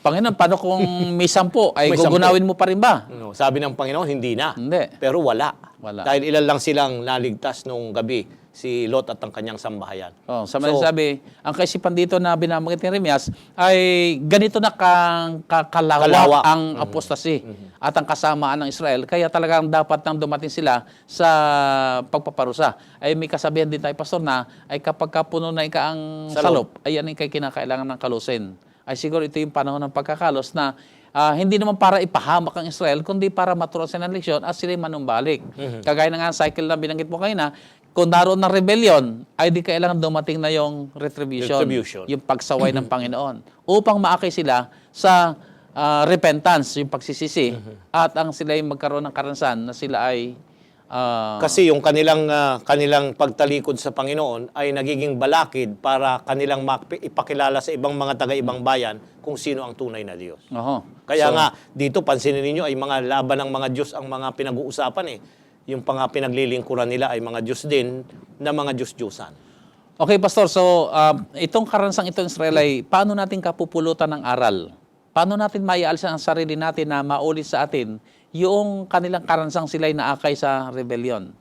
Panginoon, paano kung may 10? Ay May gugunawin mo pa rin ba? No, sabi ng Panginoon, hindi na. Hindi. Pero wala. Wala. Dahil ilan lang silang naligtas nung gabi, si Lot at ang kanyang sambahayan. Sabi, ang kaisipan dito na binabanggit ni Jeremias ay ganito na kalawak ang apostasy at ang kasamaan ng Israel. Kaya talagang dapat nang dumating sila sa pagpaparusa. Ay may kasabihan din tayo, Pastor, na ay kapag kapuno na ang salop, ay yan ay kinakailangan ng kalusin. Ay siguro ito yung panahon ng pagkakalos na hindi naman para ipahamak ang Israel, kundi para maturuan sila ng leksyon at sila'y manumbalik. Kagaya na nga cycle na binanggit mo kanina, kung naroon ng rebellion, ay di kailangan dumating na yung retribution. Yung pagsaway ng Panginoon. Upang maakay sila sa repentance, yung pagsisisi, at ang sila ay magkaroon ng karanasan na sila ay Kasi yung kanilang pagtalikod sa Panginoon ay nagiging balakid para kanilang ipakilala sa ibang mga taga-ibang bayan kung sino ang tunay na Diyos. Kaya nga, dito pansinin ninyo ay mga laban ng mga Diyos ang mga pinag-uusapan eh. Yung pinaglilingkuran nila ay mga Diyos din na mga Diyos-Diyusan. Okay, Pastor. So, itong karansang ito ng Israel ay paano natin kapupulutan ng aral? Paano natin maialis ang sarili natin na maulit sa atin yung kanilang karansang sila'y naakay sa rebellion?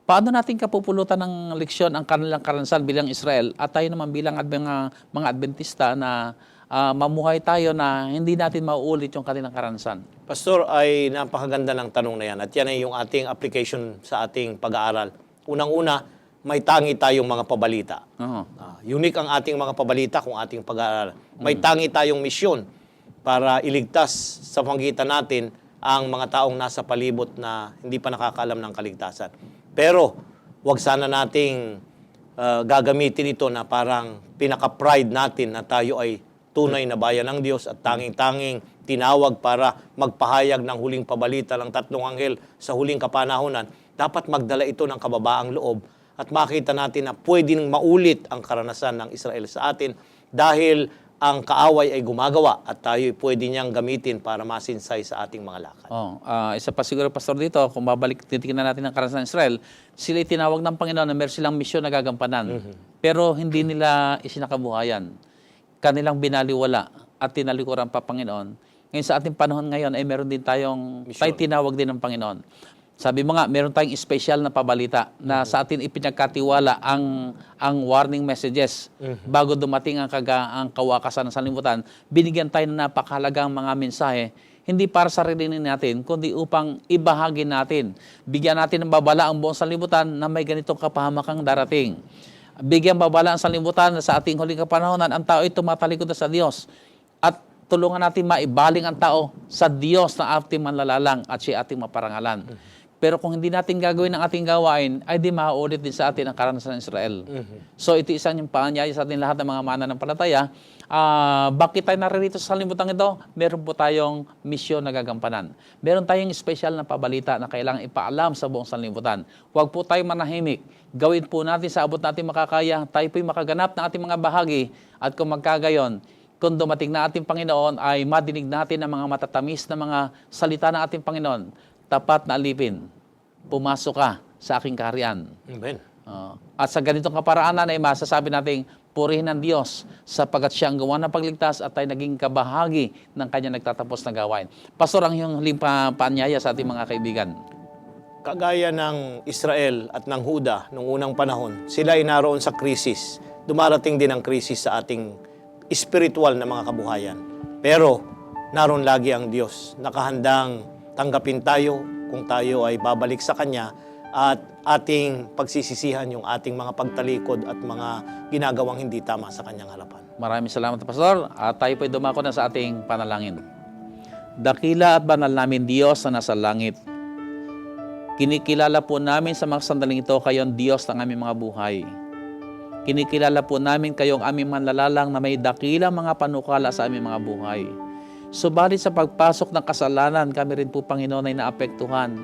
Paano natin kapupulutan ng leksyon ang kanilang karansan bilang Israel at tayo naman bilang mga Adventista na mamuhay tayo na hindi natin mauulit yung kanilang karansan? Pastor, ay napakaganda ng tanong na yan at yan ay yung ating application sa ating pag-aaral. Unang-una, may tangi tayong mga pabalita. Unique ang ating mga pabalita kung ating pag-aaral. May tangi tayong misyon para iligtas sa panggitan natin ang mga taong nasa palibot na hindi pa nakakaalam ng kaligtasan. Pero, wag sana nating gagamitin ito na parang pinaka-pride natin na tayo ay tunay na bayan ng Diyos at tanging-tanging tinawag para magpahayag ng huling pabalita ng tatlong anghel sa huling kapanahunan. Dapat magdala ito ng kababaang loob at makita natin na pwedeng maulit ang karanasan ng Israel sa atin dahil ang kaaway ay gumagawa at tayo pwede niyang gamitin para masinsay sa ating mga lakad. Isa pa siguro, Pastor, dito, kung titignan natin ang karanasan ng Israel, sila tinawag ng Panginoon na meron silang misyon na gagampanan. Pero hindi nila isinakabuhayan. Kanilang binaliwala at tinalikuran pa Panginoon. Ngayon sa ating panahon ngayon ay meron din tayo tinawag din ng Panginoon. Sabi mo nga, meron tayong special na pabalita na sa atin ipinagkatiwala ang warning messages. Bago dumating ang kawakasan ng sanlibutan, binigyan tayo ng napakahalagang mga mensahe, hindi para sa sarili natin, kundi upang ibahagi natin. Bigyan natin ng babala ang buong sanlibutan na may ganitong kapahamakang darating. Bigyan babala ang sanlibutan na sa ating huling kapanahonan, ang tao ay tumatalikod na sa Diyos. At tulungan natin maibaling ang tao sa Diyos na ating manlalalang at siya ating maparangalan. Pero kung hindi natin gagawin ang ating gawain, ay di mauulit din sa atin ang karanasan ng Israel. So ito isang yung paanyaya sa ating lahat ng mga mananampalataya. Bakit tayo naririto sa sanlibutan ito? Meron po tayong misyon na gagampanan. Meron tayong special na pabalita na kailangan ipaalam sa buong sanlibutan. Huwag po tayo manahimik. Gawin po natin sa abot natin makakaya. Tayo po'y makaganap ng ating mga bahagi. At kung magkagayon, kung dumating na ating Panginoon, ay madinig natin ang mga matatamis na mga salita ng ating Panginoon. Tapat na alipin, pumasok ka sa aking kaharian. Amen. At sa ganitong kaparaanan ay masasabi nating purihin ng Diyos sapagkat siya ang gawa ng pagligtas at tayo naging kabahagi ng kanya nagtatapos na gawain. Pastor, ang iyong huling paanyaya sa ating mga kaibigan. Kagaya ng Israel at ng Huda noong unang panahon, sila ay naroon sa krisis. Dumarating din ang krisis sa ating spiritual na mga kabuhayan. Pero naroon lagi ang Diyos, nakahandang tanggapin tayo kung tayo ay babalik sa Kanya at ating pagsisisihan yung ating mga pagtalikod at mga ginagawang hindi tama sa Kanyang harapan. Maraming salamat, Pastor. At tayo po'y dumako na sa ating panalangin. Dakila at banal namin Diyos na nasa langit. Kinikilala po namin sa mga sandaling ito kayo ang Diyos ng aming mga buhay. Kinikilala po namin kayong aming manlalalang na may dakilang mga panukala sa aming mga buhay. Subalit sa pagpasok ng kasalanan, kami rin po, Panginoon, ay naapektuhan.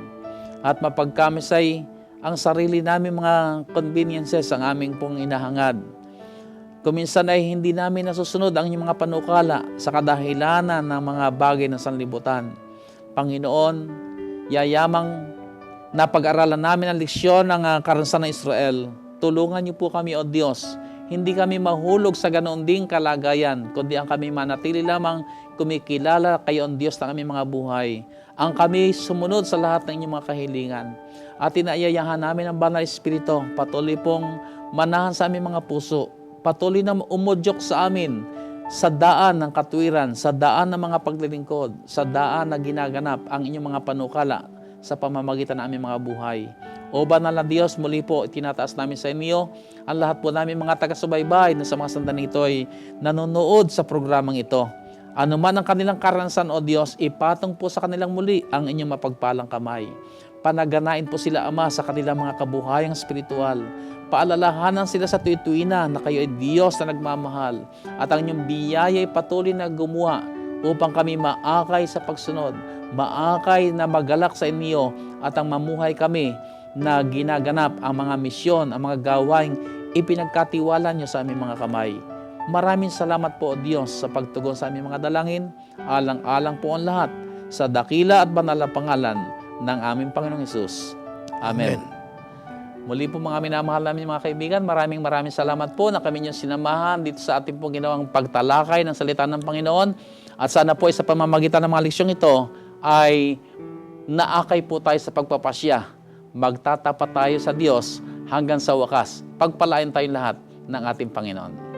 At mapagkamisay ang sarili namin mga conveniences ang aming pong inahangad. Kuminsan ay hindi namin nasusunod ang inyong mga panukala sa kadahilanan ng mga bagay ng sanlibutan. Panginoon, yayamang napag-aralan namin ang leksyon ng karansan ng Israel. Tulungan niyo po kami, O Diyos. Hindi kami mahulog sa ganoon ding kalagayan, kundi ang kami manatili lamang kumikilala kayo ang Diyos ng aming mga buhay. Ang kami sumunod sa lahat ng inyong mga kahilingan. At inaayayahan namin ang Banal Espiritu, patuloy pong manahan sa aming mga puso, patuloy na umudyok sa amin sa daan ng katwiran, sa daan ng mga paglilingkod, sa daan na ginaganap ang inyong mga panukala sa pamamagitan ng aming mga buhay. O Banal na Diyos, muli po itinataas namin sa inyo ang lahat po namin mga taga-subaybay na sa mga sandaling ito ay nanonood sa programang ito. Ano man ang kanilang karanasan, O Diyos, ipatong po sa kanilang muli ang inyong mapagpalang kamay. Panaganain po sila, Ama, sa kanilang mga kabuhayang spiritual. Paalalahanan sila sa tuwi-tuwina na kayo ay Diyos na nagmamahal at ang inyong biyaya ay patuloy na gumawa upang kami maakay sa pagsunod. maakay na magalak sa inyo at ang mamuhay kami na ginaganap ang mga misyon, ang mga gawaing ipinagkatiwala niyo sa aming mga kamay. Maraming salamat po, O Diyos, sa pagtugon sa aming mga dalangin. Alang-alang po ang lahat sa dakila at banal na pangalan ng aming Panginoong Hesus. Amen. Muli po mga minamahal namin mga kaibigan, maraming salamat po na kami niyong sinamahan dito sa ating pong ginawang pagtalakay ng salita ng Panginoon. At sana po sa pamamagitan ng mga leksyong ito ay naakay po tayo sa pagpapasya. Magtatapat tayo sa Diyos hanggang sa wakas. Pagpalain tayong lahat ng ating Panginoon.